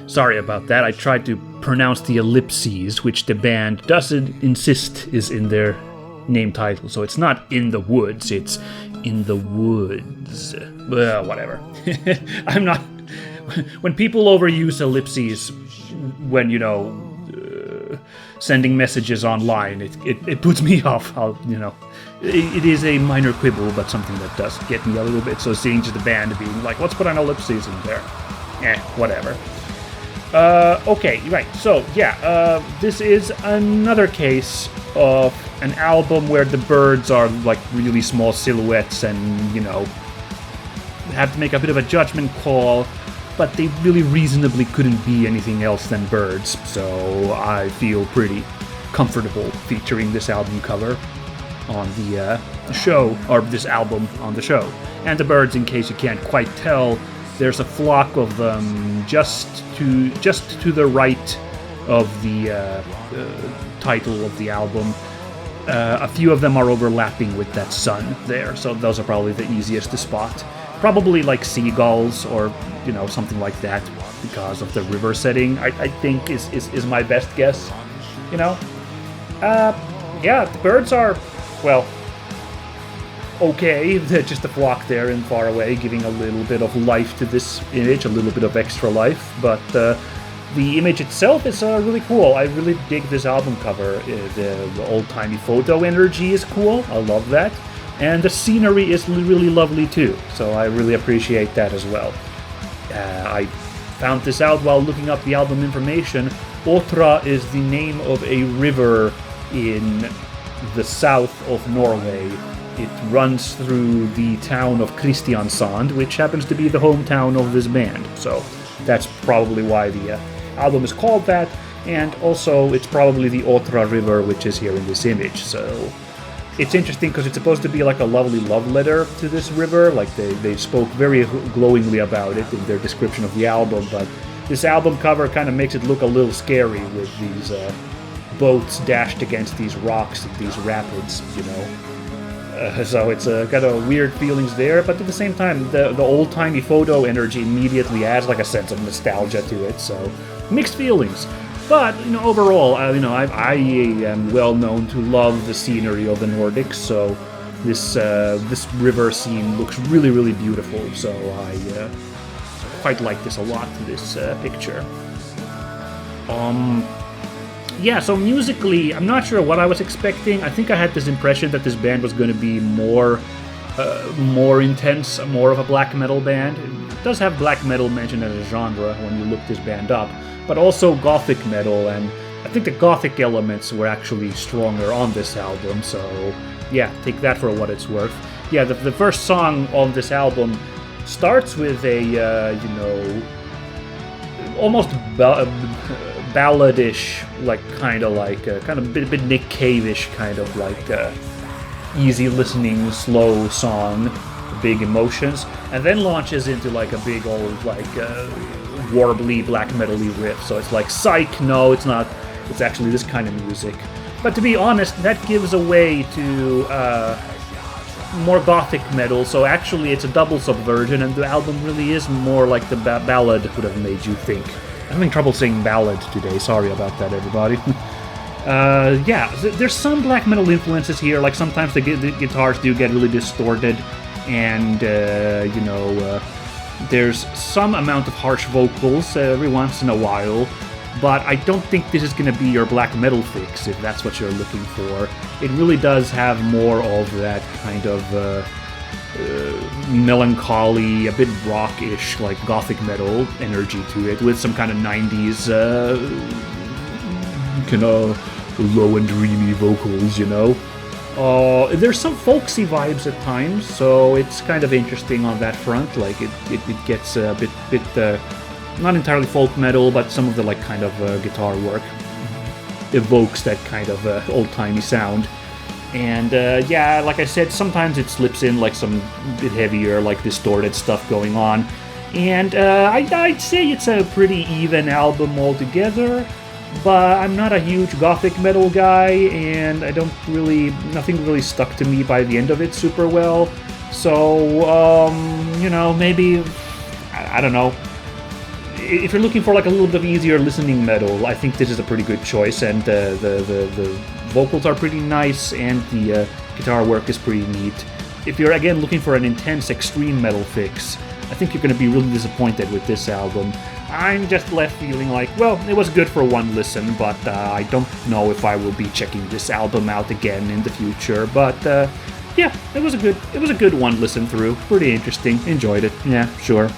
Sorry about that, I tried to pronounce the ellipses, which the band doesn't insist is in their name title, so it's not In the Woods, it's In the Woods. Well, whatever. I'm not... When people overuse ellipses when, you know, sending messages online, it puts me off. You know, it is a minor quibble, but something that does get me a little bit. So seeing just the band being like, let's put an ellipses in there. Whatever. Okay, right. So, yeah, this is another case of an album where the birds are like really small silhouettes and, you know, have to make a bit of a judgment call, but they really reasonably couldn't be anything else than birds, so I feel pretty comfortable featuring this album cover on the show, or this album on the show. And the birds, in case you can't quite tell, there's a flock of them just to the right of the title of the album. A few of them are overlapping with that sun there, so those are probably the easiest to spot. Probably like seagulls or, you know, something like that because of the river setting, I think is my best guess, you know. Yeah, the birds are, well, okay. They're just a flock there and far away, giving a little bit of life to this image, a little bit of extra life, but the image itself is really cool. I really dig this album cover. The old-timey photo energy is cool. I love that. And the scenery is really lovely too, so I really appreciate that as well. I found this out while looking up the album information. Otra is the name of a river in the south of Norway. It runs through the town of Kristiansand, which happens to be the hometown of this band. So that's probably why the album is called that, and also it's probably the Otra River, which is here in this image. So it's interesting because it's supposed to be like a lovely love letter to this river. Like they spoke very glowingly about it in their description of the album, but this album cover kind of makes it look a little scary with these boats dashed against these rocks, these rapids, you know. So it's kind of weird feelings there, but at the same time, the old-timey photo energy immediately adds like a sense of nostalgia to it, so mixed feelings. But overall, I am well known to love the scenery of the Nordics, so this river scene looks really, really beautiful. So I quite like this a lot. This picture. Yeah. So musically, I'm not sure what I was expecting. I think I had this impression that this band was going to be more intense, more of a black metal band. It does have black metal mentioned as a genre when you look this band up, but also gothic metal, and I think the gothic elements were actually stronger on this album, so yeah, take that for what it's worth. Yeah, the first song on this album starts with a, almost balladish, like kind of a bit Nick Cave-ish, kind of like easy listening, slow song, big emotions, and then launches into like a big old like warbly black metal-y riff. So it's like, psych, no, it's not. It's actually this kind of music. But to be honest, that gives away to more gothic metal. So actually, it's a double subversion, and the album really is more like the ballad would have made you think. I'm having trouble saying ballad today. Sorry about that, everybody. Yeah, there's some black metal influences here. Like sometimes the guitars do get really distorted, and there's some amount of harsh vocals every once in a while. But I don't think this is going to be your black metal fix, if that's what you're looking for. It really does have more of that kind of melancholy, a bit rock-ish, like gothic metal energy to it, with some kind of 90s kind of low and dreamy vocals, There's some folksy vibes at times, so it's kind of interesting on that front. Like it gets a bit not entirely folk metal, but some of the like kind of guitar work evokes that kind of old-timey sound. And yeah, like I said, sometimes it slips in like some bit heavier, like distorted stuff going on. And I'd say it's a pretty even album altogether. But I'm not a huge gothic metal guy, and nothing really stuck to me by the end of it super well. So, maybe, I don't know. If you're looking for like a little bit of easier listening metal, I think this is a pretty good choice, and the vocals are pretty nice, and the guitar work is pretty neat. If you're again looking for an intense extreme metal fix, I think you're going to be really disappointed with this album. I'm just left feeling like, well, it was good for one listen, but I don't know if I will be checking this album out again in the future. But yeah, it was a good one listen through. Pretty interesting. Enjoyed it. Yeah, sure.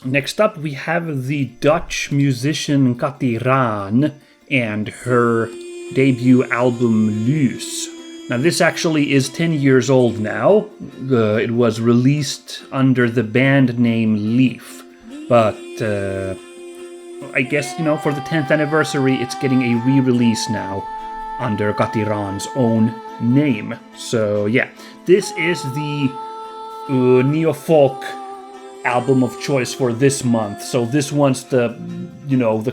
Next up, we have the Dutch musician Kati Rán and her debut album Luus. Now, this actually is 10 years old now. It was released under the band name Leaf. But I guess, for the 10th anniversary, it's getting a re-release now under Kati Rán's own name. So, yeah, this is the neo-folk album of choice for this month. So this one's the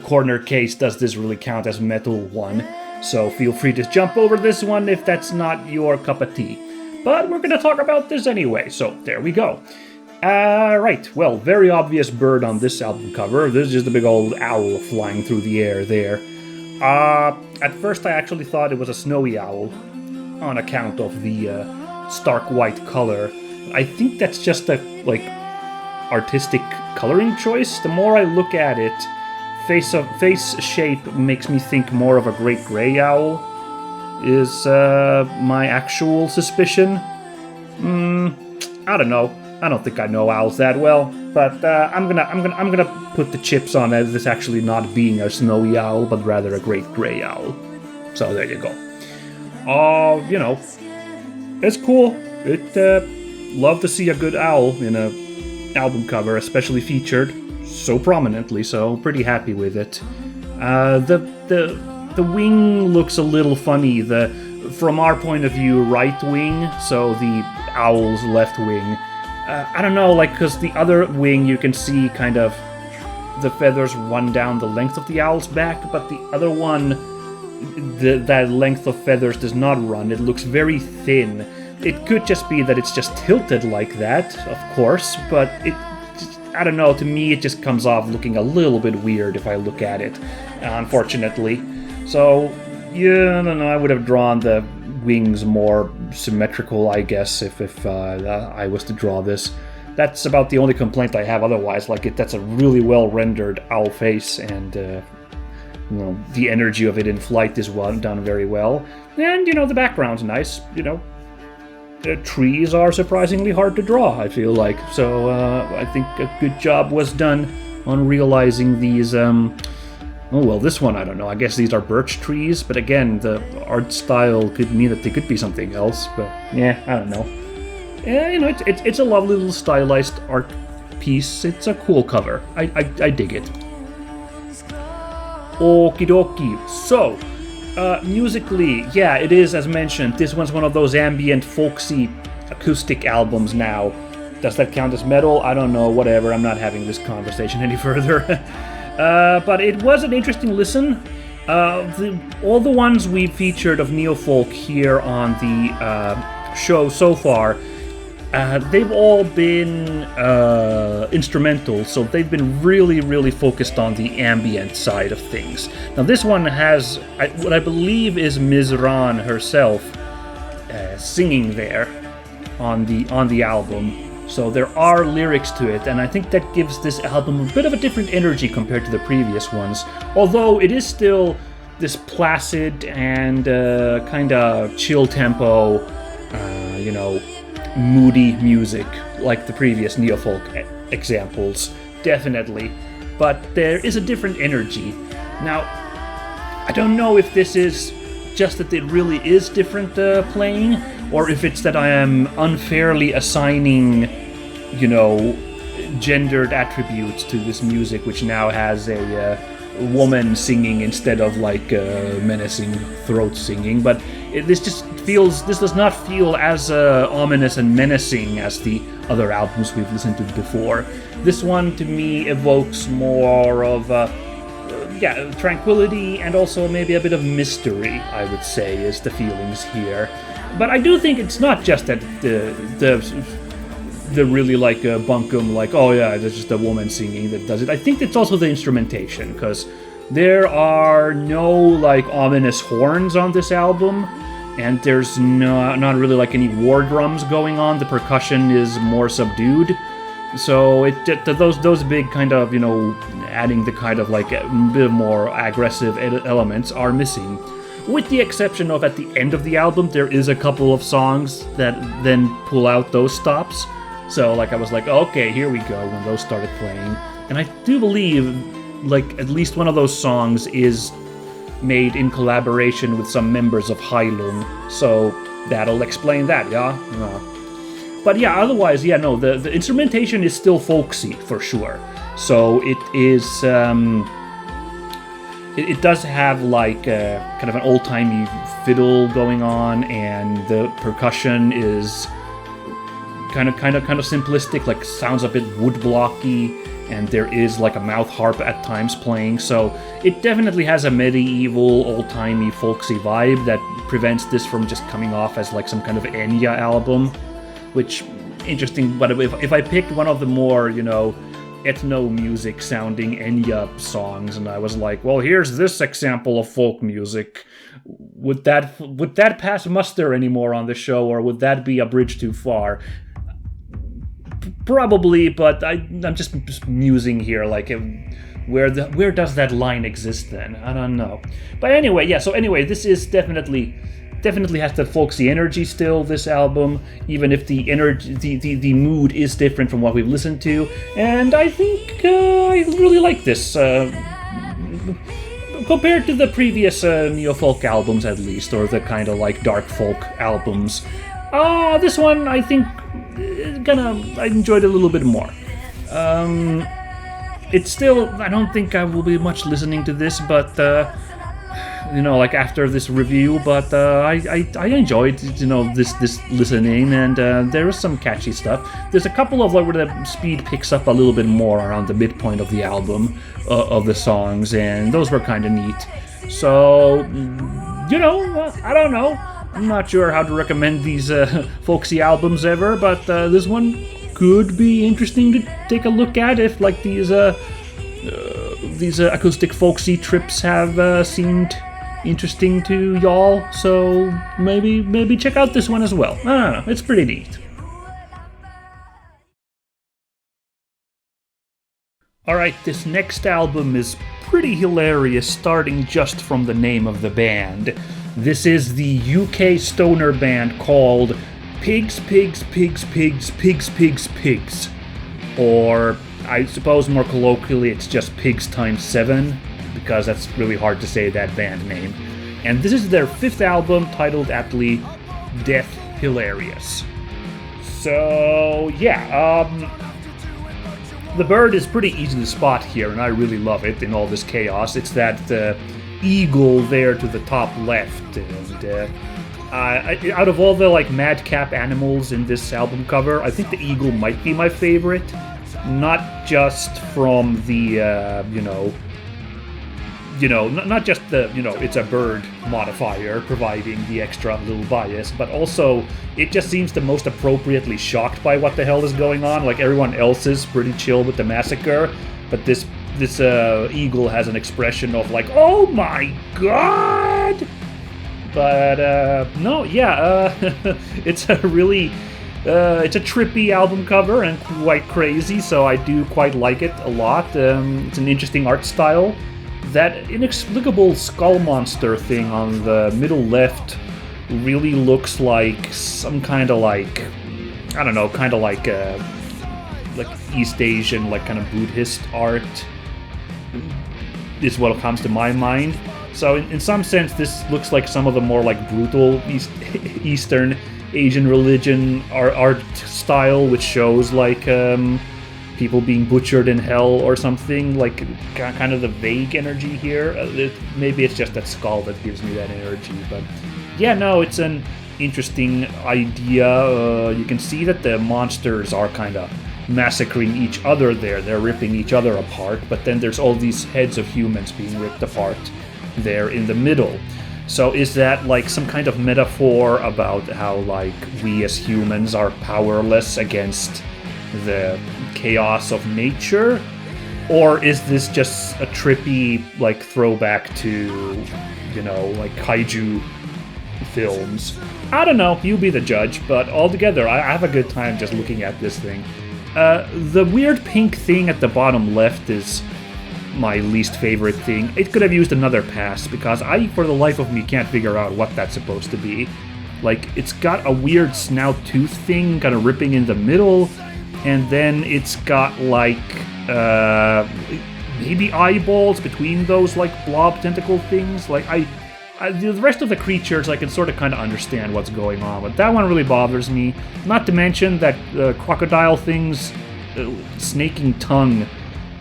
corner case. Does this really count as metal one? So feel free to jump over this one if that's not your cup of tea. But we're going to talk about this anyway, so there we go. Right, well, very obvious bird on this album cover. This is just a big old owl flying through the air there. At first I actually thought it was a snowy owl on account of the stark white color. I think that's just a, artistic coloring choice. The more I look at it, face shape makes me think more of a great gray owl is my actual suspicion. I don't know. I don't think I know owls that well, but I'm gonna put the chips on as this actually not being a snowy owl, but rather a great gray owl. So there you go. It's cool. Love to see a good owl in a album cover, especially featured so prominently, so pretty happy with it. The wing looks a little funny, from our point of view, right wing, so the owl's left wing. I don't know, because the other wing you can see kind of the feathers run down the length of the owl's back, but the other one, that length of feathers does not run. It looks very thin. It could just be that it's just tilted like that, of course, but I don't know, to me it just comes off looking a little bit weird if I look at it, unfortunately. So, yeah, I don't know, I would have drawn the wings more symmetrical, I guess, if I was to draw this. That's about the only complaint I have. Otherwise, like, that's a really well rendered owl face, and the energy of it in flight is done very well. And the background's nice. The trees are surprisingly hard to draw, I feel like. So I think a good job was done on realizing these. This one, I don't know. I guess these are birch trees, but again, the art style could mean that they could be something else. But yeah, I don't know. Yeah, it's a lovely little stylized art piece. It's a cool cover. I dig it. Okie dokie. So, musically, yeah, it is, as mentioned, this one's one of those ambient, folksy, acoustic albums now. Does that count as metal? I don't know, whatever, I'm not having this conversation any further. But it was an interesting listen. All the ones we featured of neo-folk here on the show so far, they've all been instrumental, so they've been really, really focused on the ambient side of things. Now this one has what I believe is Ms. Rán herself singing there on the album. So there are lyrics to it, and I think that gives this album a bit of a different energy compared to the previous ones. Although it is still this placid and kind of chill tempo, moody music like the previous neo-folk examples, definitely. But there is a different energy. Now, I don't know if this is just that it really is different playing, or if it's that I am unfairly assigning, gendered attributes to this music, which now has a woman singing instead of like menacing throat singing. But this does not feel as ominous and menacing as the other albums we've listened to before. This one to me evokes more of tranquility, and also maybe a bit of mystery, I would say, is the feelings here. But I do think it's not just that the really like bunkum, like, oh yeah, there's just a woman singing that does it. I think it's also the instrumentation, because there are no like ominous horns on this album, and there's not really like any war drums going on. The percussion is more subdued, so those big kind of adding the kind of like a bit more aggressive elements are missing. With the exception of at the end of the album, there is a couple of songs that then pull out those stops. So like I was like, okay, here we go, when those started playing. And I do believe like at least one of those songs is made in collaboration with some members of Howling. So that'll explain that, yeah? But yeah, otherwise, yeah, no, the instrumentation is still folksy for sure. So it is, it does have like kind of an old-timey fiddle going on, and the percussion is kind of simplistic, like sounds a bit woodblocky, and there is like a mouth harp at times playing. So it definitely has a medieval, old-timey, folksy vibe that prevents this from just coming off as like some kind of Enya album, which interesting. But if I picked one of the more ethno music sounding Enya songs, and I was like, well, here's this example of folk music, would that pass muster anymore on the show, or would that be a bridge too far? Probably, but I'm just musing here, like where does that line exist then? I don't know. But anyway, yeah, so anyway, this is definitely has the folksy energy still, this album, even if the energy, the mood is different from what we've listened to. And I think I really like this, compared to the previous neo-folk albums at least, or the kind of like dark folk albums. This one, I think, I enjoyed it a little bit more. It's still, I don't think I will be much listening to this, but like after this review, but I enjoyed this listening, and there is some catchy stuff. There's a couple of where the speed picks up a little bit more around the midpoint of the album, of the songs, and those were kind of neat. So I don't know, I'm not sure how to recommend these folksy albums ever, but this one could be interesting to take a look at if like these acoustic folksy trips have seemed interesting to y'all. So maybe check out this one as well. I don't know, it's pretty neat. Alright, this next album is pretty hilarious, starting just from the name of the band. This is the UK stoner band called Pigs, Pigs, Pigs, Pigs, Pigs, Pigs, Pigs. Or, I suppose more colloquially, it's just Pigs times 7, because that's really hard to say, that band name. And this is their 5th album, titled aptly Death Hilarious. So, yeah, the bird is pretty easy to spot here, and I really love it in all this chaos. It's that eagle there to the top left, and out of all the like madcap animals in this album cover, I think the eagle might be my favorite. Not just from the not just the it's a bird modifier providing the extra little bias, but also it just seems the most appropriately shocked by what the hell is going on. Like everyone else is pretty chill with the massacre, but this eagle has an expression of like, oh my god. But it's a really it's a trippy album cover and quite crazy, so I do quite like it a lot. It's an interesting art style. That inexplicable skull monster thing on the middle left really looks like some kind of like, I don't know, kind of like East Asian, like kind of Buddhist art is what comes to my mind. So in some sense, this looks like some of the more like brutal Eastern Asian religion art style, which shows like people being butchered in hell or something, like kind of the vague energy here. Maybe it's just that skull that gives me that energy, but yeah, no, it's an interesting idea. You can see that the monsters are kind of massacring each other there. They're ripping each other apart, but then there's all these heads of humans being ripped apart there in the middle. So is that like some kind of metaphor about how like we as humans are powerless against the chaos of nature? Or is this just a trippy like throwback to, like kaiju films? I don't know, you be the judge, but altogether I have a good time just looking at this thing. The weird pink thing at the bottom left is my least favorite thing. It could have used another pass, because I, for the life of me, can't figure out what that's supposed to be. Like, it's got a weird snout tooth thing kind of ripping in the middle, and then it's got like maybe eyeballs between those like blob tentacle things. Like the rest of the creatures I can sort of kind of understand what's going on, but that one really bothers me. Not to mention that crocodile thing's snaking tongue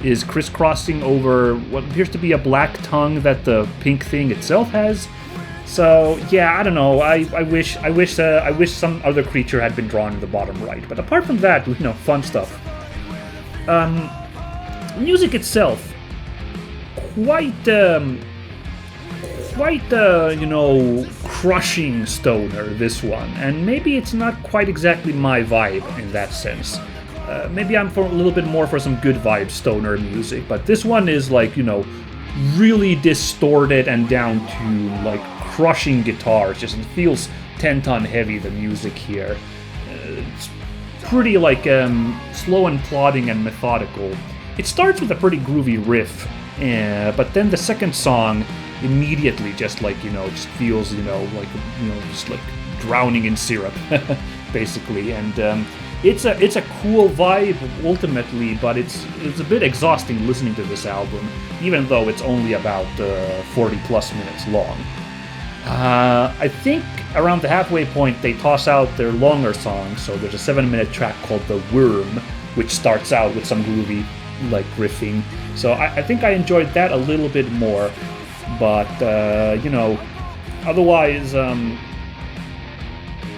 is crisscrossing over what appears to be a black tongue that the pink thing itself has. So yeah, I don't know. I wish some other creature had been drawn in the bottom right. But apart from that, fun stuff. Music itself, quite crushing stoner, this one. And maybe it's not quite exactly my vibe in that sense. Maybe I'm a little bit more for some good vibe stoner music, but this one is like, really distorted and down to like crushing guitars. Just it feels 10-ton heavy, the music here. It's pretty like slow and plodding and methodical. It starts with a pretty groovy riff, but then the second song immediately just like, just feels, just like drowning in syrup, basically. And it's a cool vibe ultimately, but it's a bit exhausting listening to this album, even though it's only about 40 plus minutes long. I think around the halfway point they toss out their longer songs, so there's a 7-minute track called The Worm, which starts out with some groovy like riffing. So I think I enjoyed that a little bit more, but otherwise,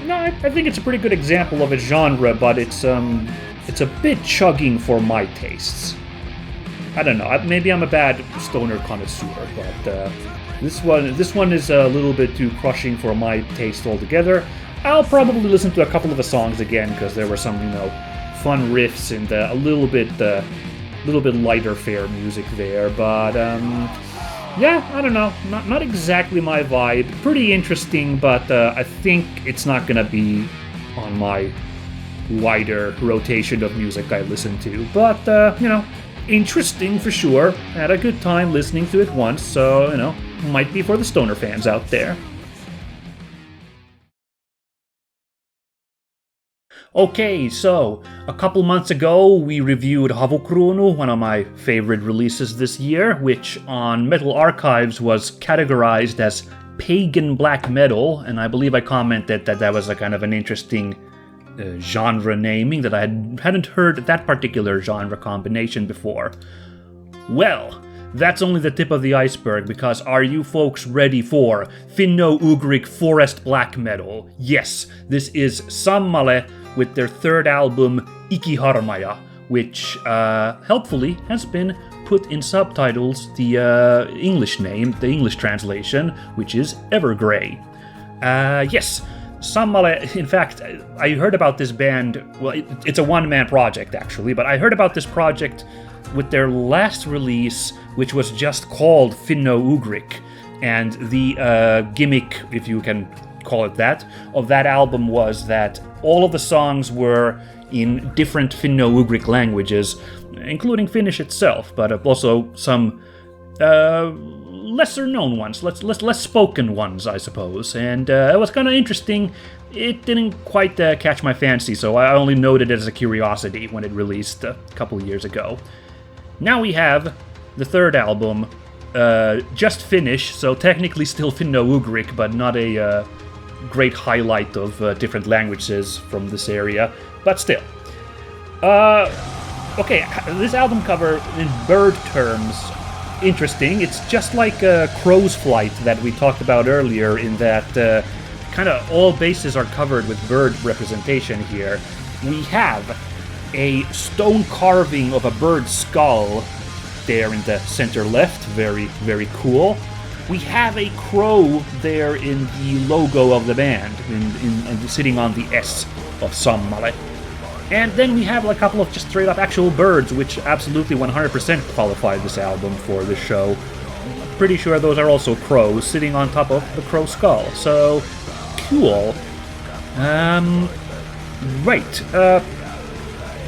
no, I think it's a pretty good example of a genre, but it's a bit chugging for my tastes. I don't know, maybe I'm a bad stoner connoisseur, but this one is a little bit too crushing for my taste altogether. I'll probably listen to a couple of the songs again, because there were some, fun riffs and a little bit lighter fare music there, but yeah, I don't know, not exactly my vibe. Pretty interesting, but I think it's not gonna be on my wider rotation of music I listen to. But interesting for sure. Had a good time listening to it once, so might be for the stoner fans out there. Okay, so a couple months ago we reviewed Wolvencrown, one of my favorite releases this year, which on Metal Archives was categorized as pagan black metal, and I believe I commented that was a kind of an interesting genre naming, that I hadn't heard that particular genre combination before. Well, that's only the tip of the iceberg, because are you folks ready for Finno-Ugric forest black metal? Yes, this is Sammale with their third album, Ikiharmaja, which helpfully has been put in subtitles the English name, the English translation, which is Evergrey. Yes, Sammale, in fact, I heard about this band, well, it's a one-man project actually, but I heard about this project with their last release, which was just called Finno-Ugric, and the gimmick, if you can call it that, of that album was that all of the songs were in different Finno-Ugric languages, including Finnish itself, but also some lesser known ones, less spoken ones, I suppose. And it was kind of interesting. It didn't quite catch my fancy, so I only noted it as a curiosity when it released a couple of years ago. Now we have the third album, just Finnish, so technically still Finno-Ugric, but not a great highlight of different languages from this area, but still. Okay, this album cover in bird terms, interesting. It's just like Crow's Flight that we talked about earlier, in that kind of all bases are covered with bird representation here. We have a stone carving of a bird's skull there in the center left, very, very cool. We have a crow there in the logo of the band, in sitting on the S of Sammale. And then we have a couple of just straight up actual birds, which absolutely 100% qualify this album for the show. Pretty sure those are also crows sitting on top of the crow skull, so cool. Right.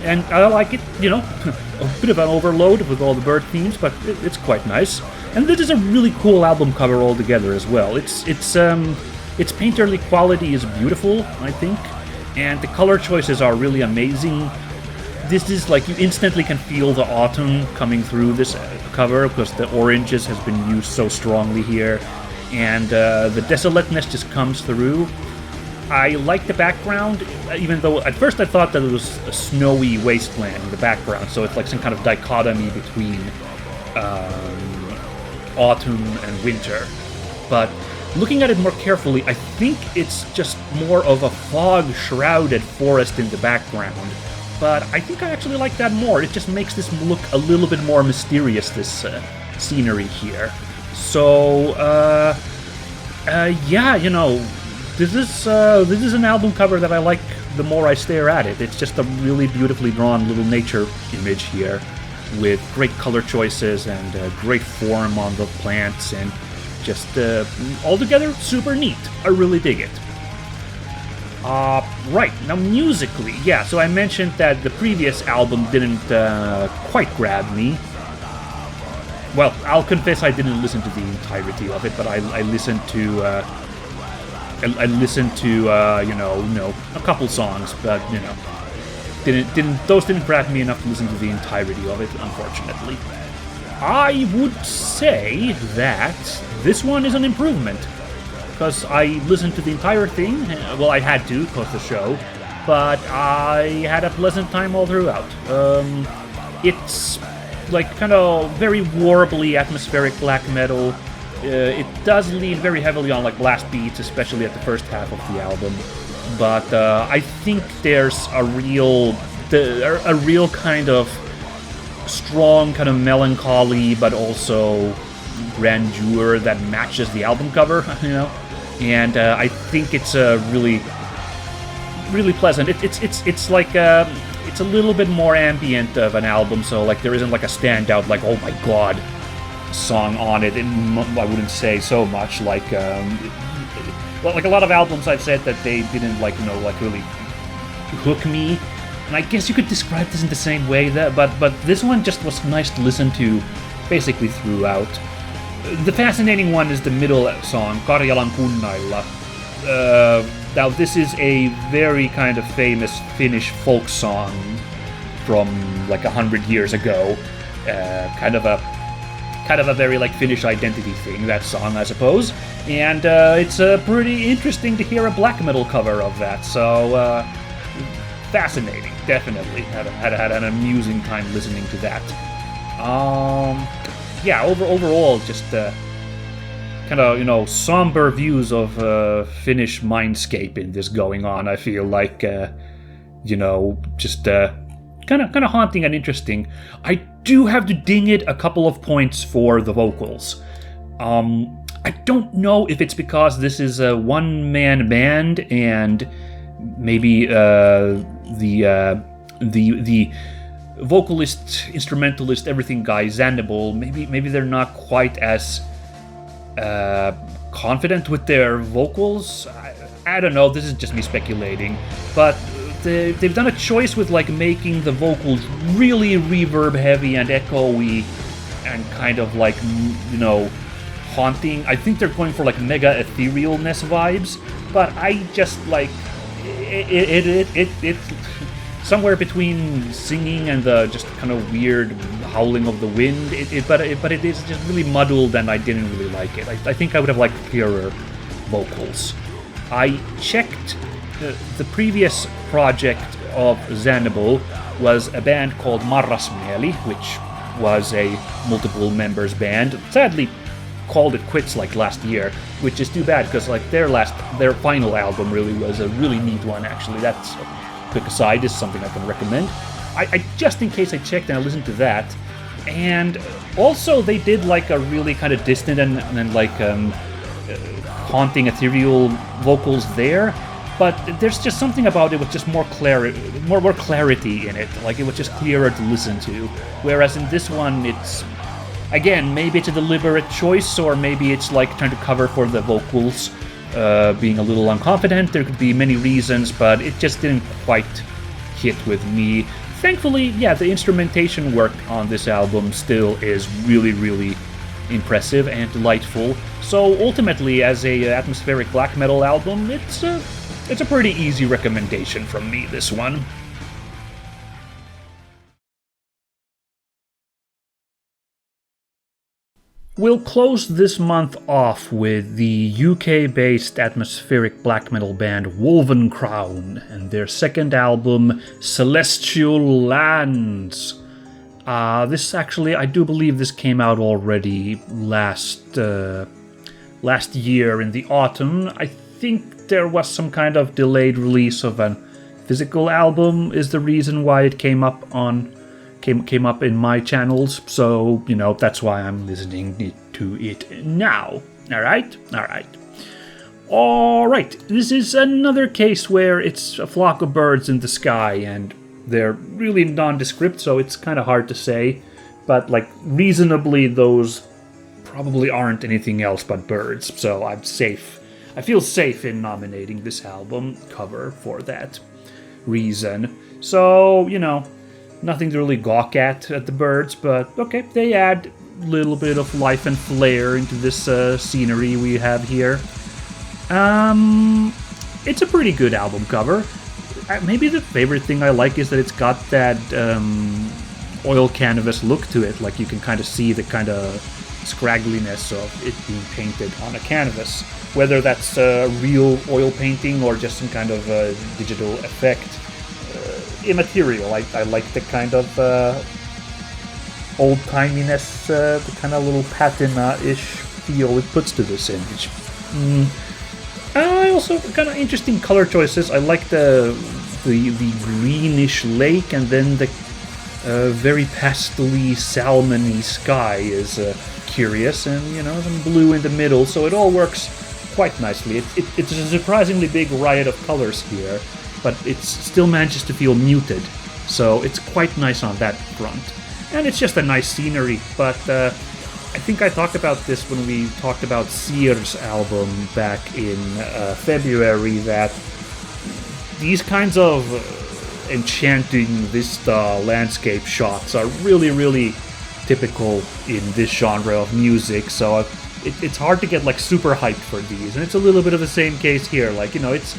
And I like it, a bit of an overload with all the bird themes, but it's quite nice. And this is a really cool album cover altogether as well. Its painterly quality is beautiful, I think, and the color choices are really amazing. This is like, you instantly can feel the autumn coming through this cover, because the oranges has been used so strongly here, and the desolateness just comes through. I like the background, even though at first I thought that it was a snowy wasteland in the background, so it's like some kind of dichotomy between autumn and winter. But looking at it more carefully, I think it's just more of a fog-shrouded forest in the background. But I think I actually like that more. It just makes this look a little bit more mysterious, this scenery here. So, yeah, this is an album cover that I like the more I stare at it. It's just a really beautifully drawn little nature image here, with great color choices and great form on the plants, and just altogether super neat. I really dig it. Right, now musically, yeah, so I mentioned that the previous album didn't quite grab me. Well, I'll confess I didn't listen to the entirety of it, but I listened to a couple songs, but those didn't grab me enough to listen to the entirety of it, unfortunately. I would say that this one is an improvement, because I listened to the entire thing. Well, I had to, because the show, but I had a pleasant time all throughout. It's like kind of very warbly atmospheric black metal. It does lean very heavily on like blast beats, especially at the first half of the album. But I think there's a real kind of strong kind of melancholy, but also grandeur that matches the album cover, And I think it's really, really pleasant. It's like it's a little bit more ambient of an album, so like there isn't like a standout like oh my god song on it. I wouldn't say so much like like a lot of albums I've said that they didn't like like really hook me, and I guess you could describe this in the same way but this one just was nice to listen to basically throughout. The fascinating one is the middle song, Karjalan kunnailla. Now this is a very kind of famous Finnish folk song from like 100 years ago. Kind of a very like Finnish identity thing, that song, I suppose. And it's pretty interesting to hear a black metal cover of that. So fascinating, definitely. Had an amusing time listening to that. Yeah, overall, just kind of somber views of Finnish mindscape in this going on. I feel like just kind of haunting and interesting. I do have to ding it a couple of points for the vocals. I don't know if it's because this is a one-man band and maybe the vocalist, instrumentalist, everything guy, Sammale, maybe they're not quite as confident with their vocals. I don't know, this is just me speculating, but they've done a choice with like making the vocals really reverb heavy and echoey and kind of like haunting. I think they're going for like mega etherealness vibes, but I just like it somewhere between singing and the just kind of weird howling of the wind. But it is just really muddled, and I didn't really like it. I think I would have liked clearer vocals. I checked the previous project of Sammale was a band called Marrasmieli, which was a multiple members band. Sadly, called it quits like last year, which is too bad because like their final album really was a really neat one. Actually, that's a quick aside, is something I can recommend. I just in case I checked and I listened to that, and also they did like a really kind of distant and like haunting ethereal vocals there. But there's just something about it with just more clarity in it. Like it was just clearer to listen to. Whereas in this one, it's again, maybe it's a deliberate choice, or maybe it's like trying to cover for the vocals being a little unconfident. There could be many reasons, but it just didn't quite hit with me. Thankfully, yeah, the instrumentation work on this album still is really, really impressive and delightful. So ultimately, as a atmospheric black metal album, it's a pretty easy recommendation from me, this one. We'll close this month off with the UK-based atmospheric black metal band Wolvencrown and their second album, Celestial Lands. This actually, I do believe this came out already last year in the autumn. I think there was some kind of delayed release of a physical album is the reason why it came up in my channels, so that's why I'm listening to it now. Alright, this is another case where it's a flock of birds in the sky, and they're really nondescript, so it's kind of hard to say, but like reasonably those probably aren't anything else but birds, so I'm safe. I feel safe in nominating this album cover for that reason. So, nothing to really gawk at the birds, but okay, they add a little bit of life and flair into this scenery we have here. It's a pretty good album cover. Maybe the favorite thing I like is that it's got that oil canvas look to it, like you can kind of see the kind of scraggliness of it being painted on a canvas. Whether that's real oil painting or just some kind of digital effect. Immaterial. I like the kind of old-timiness, the kind of little patina-ish feel it puts to this image. Also, kind of interesting color choices. I like the greenish lake, and then the very pastel-y, salmon-y sky is curious, and some blue in the middle, so it all works quite nicely. It's a surprisingly big riot of colors here, but it still manages to feel muted So it's quite nice on that front. And it's just a nice scenery, but I think I talked about this when we talked about Sear's album back in February, that these kinds of enchanting vista landscape shots are really, really typical in this genre of music, so it's hard to get like super hyped for these, and it's a little bit of the same case here. Like, it's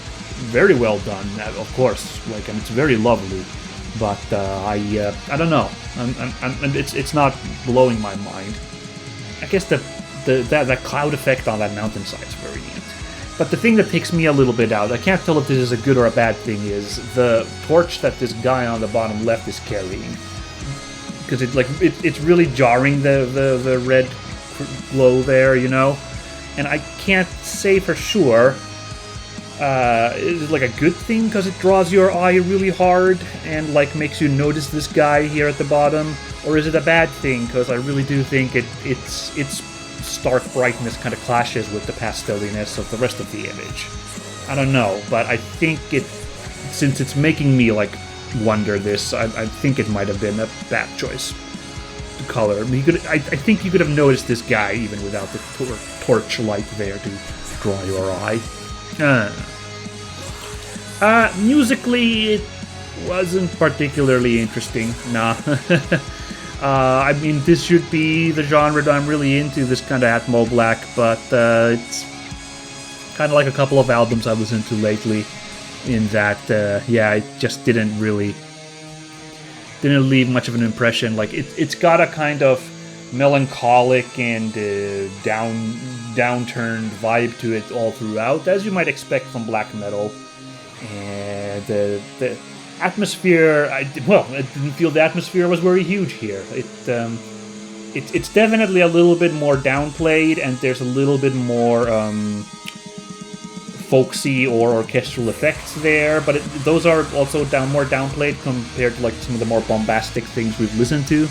very well done, of course, like, and it's very lovely, but I don't know, and it's not blowing my mind. I guess that cloud effect on that mountainside is very neat. But the thing that takes me a little bit out, I can't tell if this is a good or a bad thing, is the torch that this guy on the bottom left is carrying. Because it's really jarring, the red glow there, And I can't say for sure, is it like a good thing because it draws your eye really hard and like makes you notice this guy here at the bottom? Or is it a bad thing because I really do think its stark brightness kind of clashes with the pasteliness of the rest of the image. I don't know, but I think since it's making me like wonder this, I think it might have been a bad choice. The color. I think you could have noticed this guy even without the torch light there to draw your eye. Musically, it wasn't particularly interesting. Nah. I mean, this should be the genre that I'm really into, this kind of Atmo Black, but it's kind of like a couple of albums I've listened to lately, in that, it just didn't leave much of an impression. Like, it's got a kind of melancholic and downturned vibe to it all throughout, as you might expect from black metal. And the atmosphere, I didn't feel the atmosphere was very huge here. It's definitely a little bit more downplayed, and there's a little bit more folksy or orchestral effects there, but those are also more downplayed compared to like some of the more bombastic things we've listened to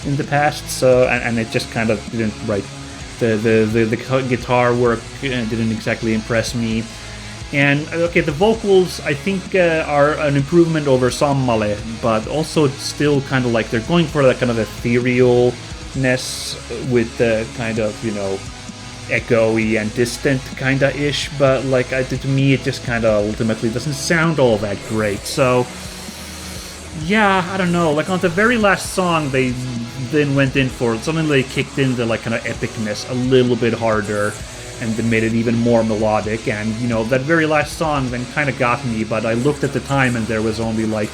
in the past. So and it just kind of didn't the guitar work didn't exactly impress me. And okay, the vocals I think are an improvement over Sammale, but also still kind of like they're going for that kind of etherealness with the kind of echoey and distant kind of ish. But like to me, it just kind of ultimately doesn't sound all that great. So yeah, I don't know. Like on the very last song, they then went in for something. They kicked in the like kind of epicness a little bit harder, and then made it even more melodic. And, that very last song then kind of got me, but I looked at the time and there was only like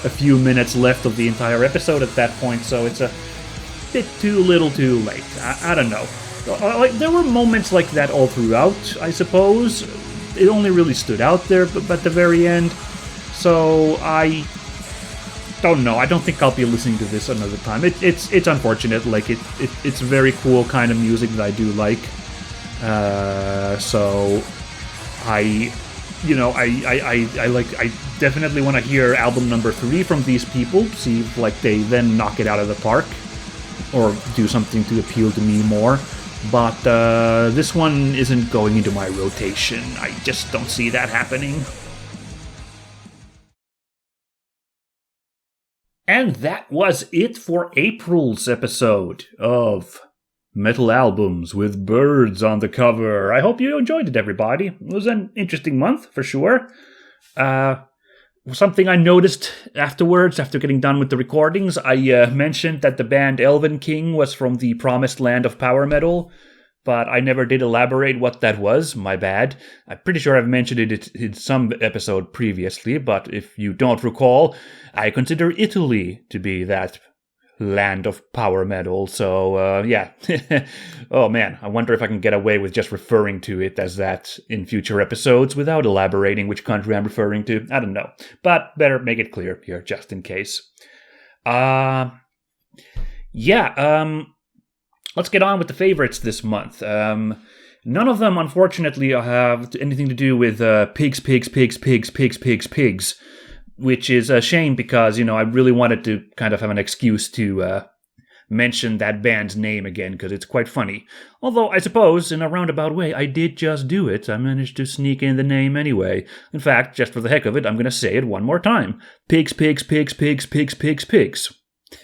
a few minutes left of the entire episode at that point, so it's a bit too little too late. I don't know. Like, there were moments like that all throughout, I suppose. It only really stood out there but at the very end. So I don't know. I don't think I'll be listening to this another time. It's unfortunate. Like, it's very cool kind of music that I do like. So I definitely want to hear album number 3 from these people, see if like they then knock it out of the park or do something to appeal to me more. But this one isn't going into my rotation. I just don't see that happening. And that was it for April's episode of Metal Albums with Birds on the Cover. I hope you enjoyed it, everybody. It was an interesting month, for sure. Something I noticed afterwards, after getting done with the recordings, I mentioned that the band Elvenking was from the promised land of power metal, but I never did elaborate what that was. My bad. I'm pretty sure I've mentioned it in some episode previously, but if you don't recall, I consider Italy to be that land of power metal, so yeah. Oh man, I wonder if I can get away with just referring to it as that in future episodes without elaborating which country I'm referring to. I don't know, but better make it clear here just in case. Let's get on with the favorites this month. None of them, unfortunately, have anything to do with pigs, which is a shame because, I really wanted to kind of have an excuse to mention that band's name again because it's quite funny. Although I suppose in a roundabout way I did just do it. I managed to sneak in the name anyway. In fact, just for the heck of it, I'm going to say it one more time. Pigs, pigs, pigs, pigs, pigs, pigs, pigs.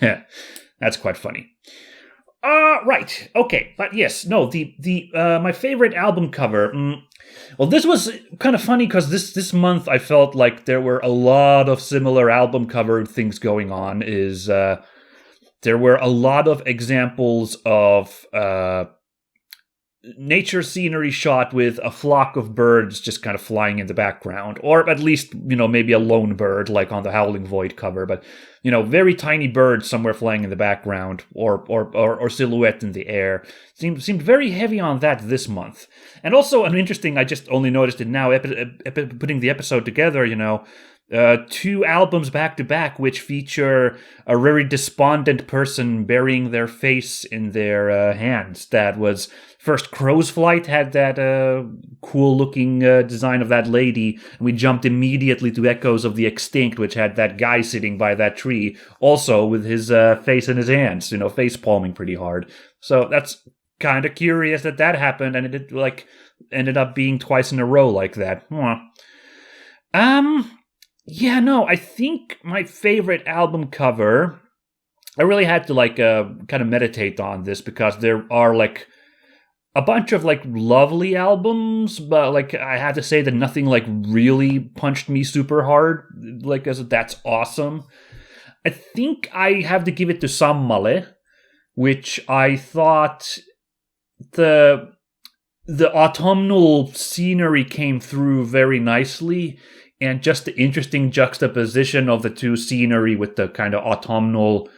That's quite funny. Right. Okay. But yes, no, the my favorite album cover. Well, this was kind of funny because this month I felt like there were a lot of similar album cover things going on. There were a lot of examples of nature scenery shot with a flock of birds just kind of flying in the background, or at least, maybe a lone bird like on the Howling Void cover, but very tiny birds somewhere flying in the background, or silhouette in the air. Seemed very heavy on that this month. And also an interesting, I just only noticed it now, putting the episode together, 2 albums back to back which feature a very despondent person burying their face in their hands. That was first Crow's Flight had that cool looking design of that lady, and we jumped immediately to Echoes of the Extinct, which had that guy sitting by that tree, also with his face in his hands, face palming pretty hard. So that's kind of curious that happened, and it ended up being twice in a row like that. Yeah, no, I think my favorite album cover, I really had to kind of meditate on this because there are a bunch of lovely albums, but I had to say that nothing really punched me super hard, as that's awesome. I think I have to give it to Sammale, which I thought the autumnal scenery came through very nicely. And just the interesting juxtaposition of the two scenery with the kind of autumnal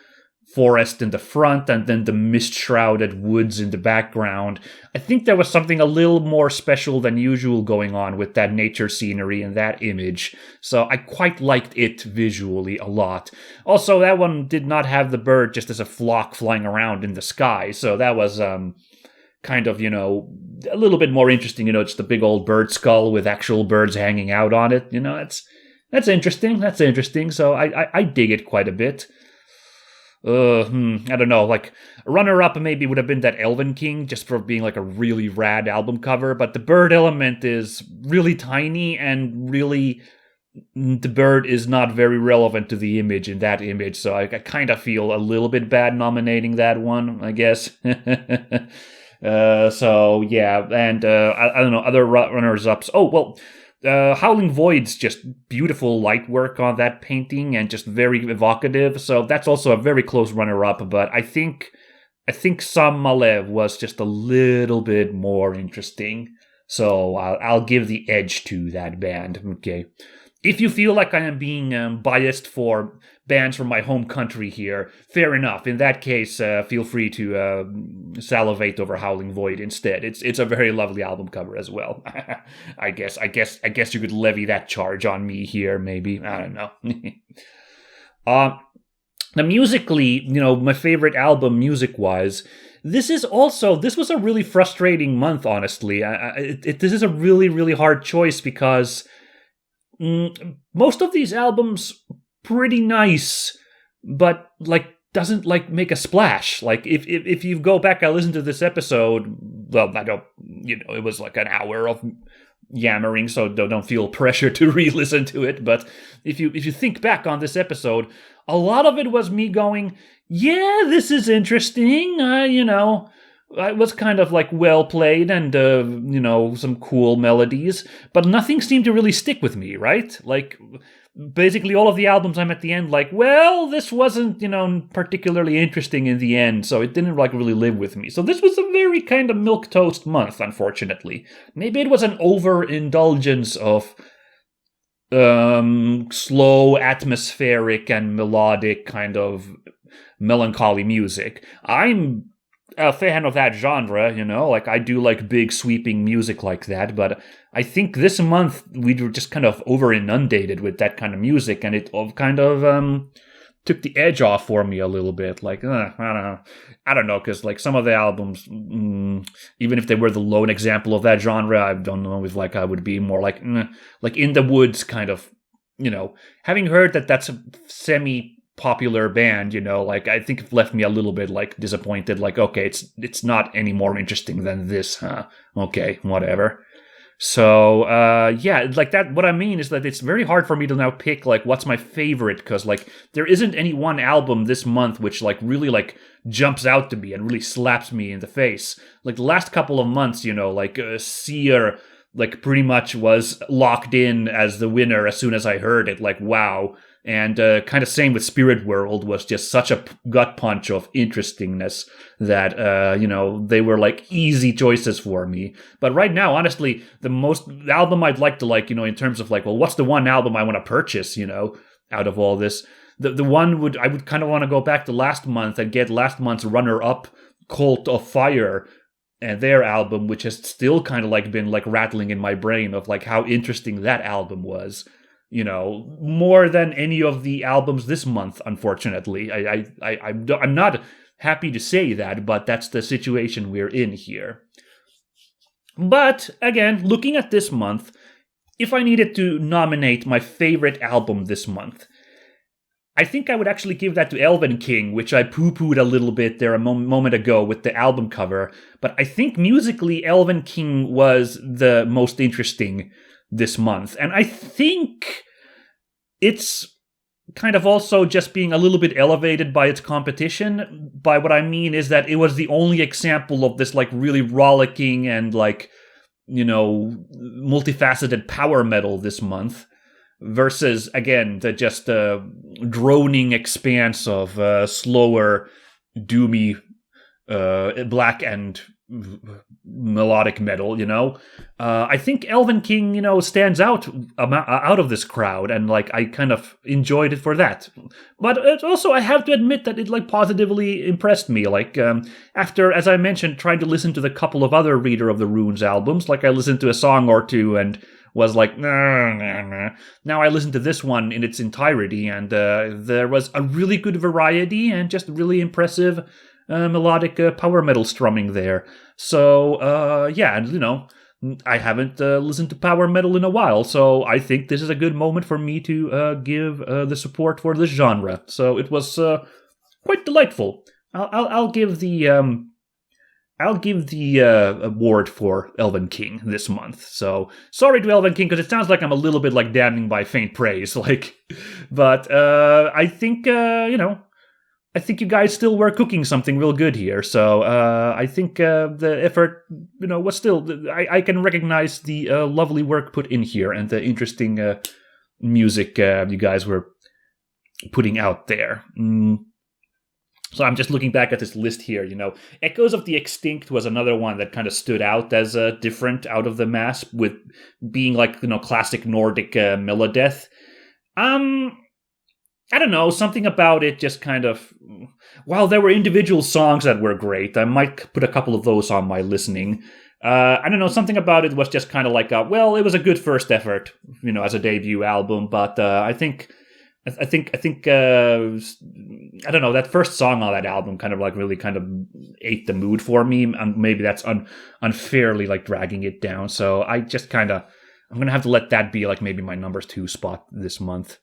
forest in the front and then the mist-shrouded woods in the background. I think there was something a little more special than usual going on with that nature scenery and that image. So I quite liked it visually a lot. Also, that one did not have the bird just as a flock flying around in the sky. So that was kind of, a little bit more interesting, just a big old bird skull with actual birds hanging out on it. That's interesting. That's interesting. So I dig it quite a bit. I don't know, runner-up maybe would have been that Elvenking, just for being a really rad album cover, but the bird element is really tiny and really the bird is not very relevant to the image in that image, so I kind of feel a little bit bad nominating that one, I guess. So yeah, and I don't know, other runners-ups. Oh, well, Howling Void's just beautiful light work on that painting and just very evocative, so that's also a very close runner-up, but I think Sammale was just a little bit more interesting, so I'll give the edge to that band. Okay. If you feel like I am being biased for bands from my home country here, fair enough. In that case, feel free to salivate over Howling Void instead. It's a very lovely album cover as well. I guess you could levy that charge on me here, maybe. I don't know. Now, musically, my favorite album music-wise, this was a really frustrating month, honestly. This is a really, really hard choice because most of these albums pretty nice, but doesn't make a splash. If you go back and listen to this episode, well, I don't, it was an hour of yammering, so don't feel pressure to re-listen to it. But if you think back on this episode, a lot of it was me going, yeah, this is interesting. It was kind of well played and, some cool melodies, but nothing seemed to really stick with me, right? Basically all of the albums I'm at the end well, this wasn't, particularly interesting in the end, so it didn't really live with me. So this was a very kind of milquetoast month, unfortunately. Maybe it was an overindulgence of slow, atmospheric, and melodic kind of melancholy music. I'm a fan of that genre, I do big sweeping music like that, but I think this month we were just kind of over inundated with that kind of music, and it kind of took the edge off for me a little bit. I don't know, because some of the albums, even if they were the lone example of that genre, I don't know if I would be more In the Woods kind of, having heard that that's a semi popular band, like I think it left me a little bit like disappointed, like, okay, it's not any more interesting than this, huh? Okay, whatever. So, yeah, like that, what I mean is that it's very hard for me to now pick, like, what's my favorite, because, like, there isn't any one album this month which, like, really, like, jumps out to me and really slaps me in the face. Like, the last couple of months, like, Seer, like, pretty much was locked in as the winner as soon as I heard it, like, wow. And kind of same with Spirit World, was just such a gut punch of interestingness that, they were like easy choices for me. But right now, honestly, the album I'd like to like, in terms of like, well, what's the one album I want to purchase, out of all this? The one I would kind of want to go back to last month and get last month's runner-up, Cult of Fire, and their album, which has still kind of like been like rattling in my brain of like how interesting that album was. More than any of the albums this month, unfortunately. I'm not happy to say that, but that's the situation we're in here. But, again, looking at this month, if I needed to nominate my favorite album this month, I think I would actually give that to Elvenking, which I poo-pooed a little bit there a moment ago with the album cover. But I think musically, Elvenking was the most interesting this month. And I think it's kind of also just being a little bit elevated by its competition. By what I mean is that it was the only example of this like really rollicking and like, multifaceted power metal this month versus, again, the just droning expanse of slower, doomy, black and melodic metal, I think Elvenking, stands out of this crowd, and like I kind of enjoyed it for that. But it also, I have to admit that it like positively impressed me. Like after, as I mentioned, trying to listen to the couple of other Reader of the Runes albums, like I listened to a song or two and was like, nah. Now I listened to this one in its entirety, and there was a really good variety and just really impressive melodic power metal strumming there. So, yeah, and, I haven't listened to power metal in a while, so I think this is a good moment for me to give the support for this genre. So it was quite delightful. I'll give the award for Elvenking this month. So sorry to Elvenking, because it sounds like I'm a little bit like damning by faint praise, like, but I think I think you guys still were cooking something real good here. So I think the effort, was still, I can recognize the lovely work put in here and the interesting music you guys were putting out there. So I'm just looking back at this list here, Echoes of the Extinct was another one that kind of stood out as different out of the mass with being like, classic Nordic melodeath. I don't know, something about it just kind of, while there were individual songs that were great, I might put a couple of those on my listening. I don't know, something about it was just kind of like, it was a good first effort, as a debut album, but I think, I don't know, that first song on that album kind of like really kind of ate the mood for me, and maybe that's unfairly like dragging it down, so I just kind of, I'm going to have to let that be like maybe my number 2 spot this month.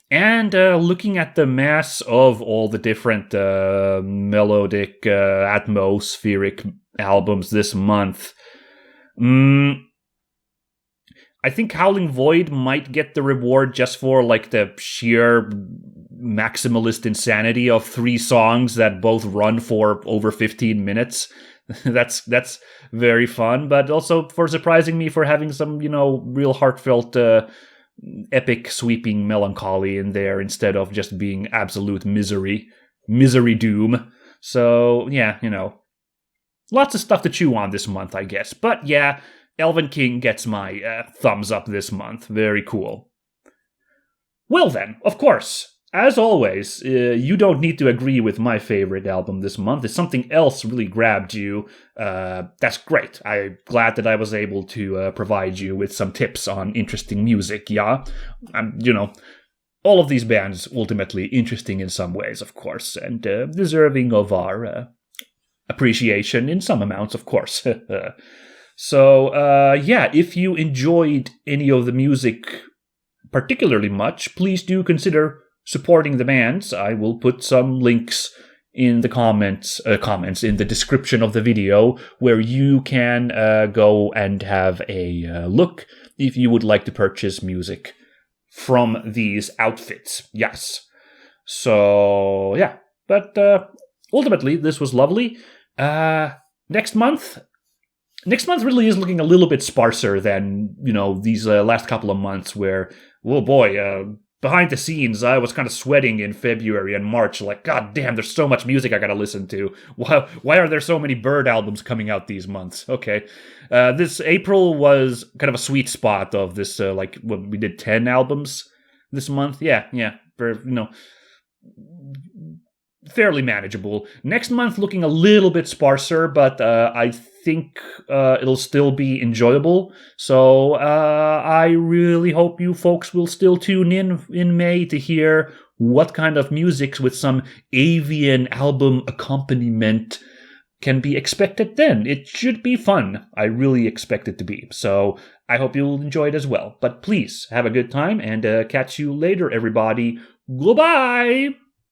And looking at the mass of all the different melodic, atmospheric albums this month, I think Howling Void might get the reward just for like the sheer maximalist insanity of 3 songs that both run for over 15 minutes. That's very fun, but also for surprising me for having some, real heartfelt epic sweeping melancholy in there instead of just being absolute misery doom. So yeah, lots of stuff to chew on this month, I guess. But yeah, Elvenking gets my thumbs up this month. Very cool. Well then, of course, as always, you don't need to agree with my favorite album this month. If something else really grabbed you, that's great. I'm glad that I was able to provide you with some tips on interesting music, yeah? All of these bands ultimately interesting in some ways, of course, and deserving of our appreciation in some amounts, of course. So, yeah, if you enjoyed any of the music particularly much, please do consider supporting the bands, I will put some links in the comments in the description of the video, where you can go and have a look if you would like to purchase music from these outfits. Yes. So, yeah. But ultimately, this was lovely. Next month really is looking a little bit sparser than, these last couple of months where, oh boy, behind the scenes, I was kind of sweating in February and March, like, God damn, there's so much music I gotta listen to. Why are there so many Bird albums coming out these months? Okay. This April was kind of a sweet spot of this, we did 10 albums this month. Yeah, fairly manageable. Next month looking a little bit sparser, but I think it'll still be enjoyable. So I really hope you folks will still tune in May to hear what kind of music with some avian album accompaniment can be expected then. It should be fun. I really expect it to be. So I hope you'll enjoy it as well. But please have a good time, and catch you later, everybody. Goodbye!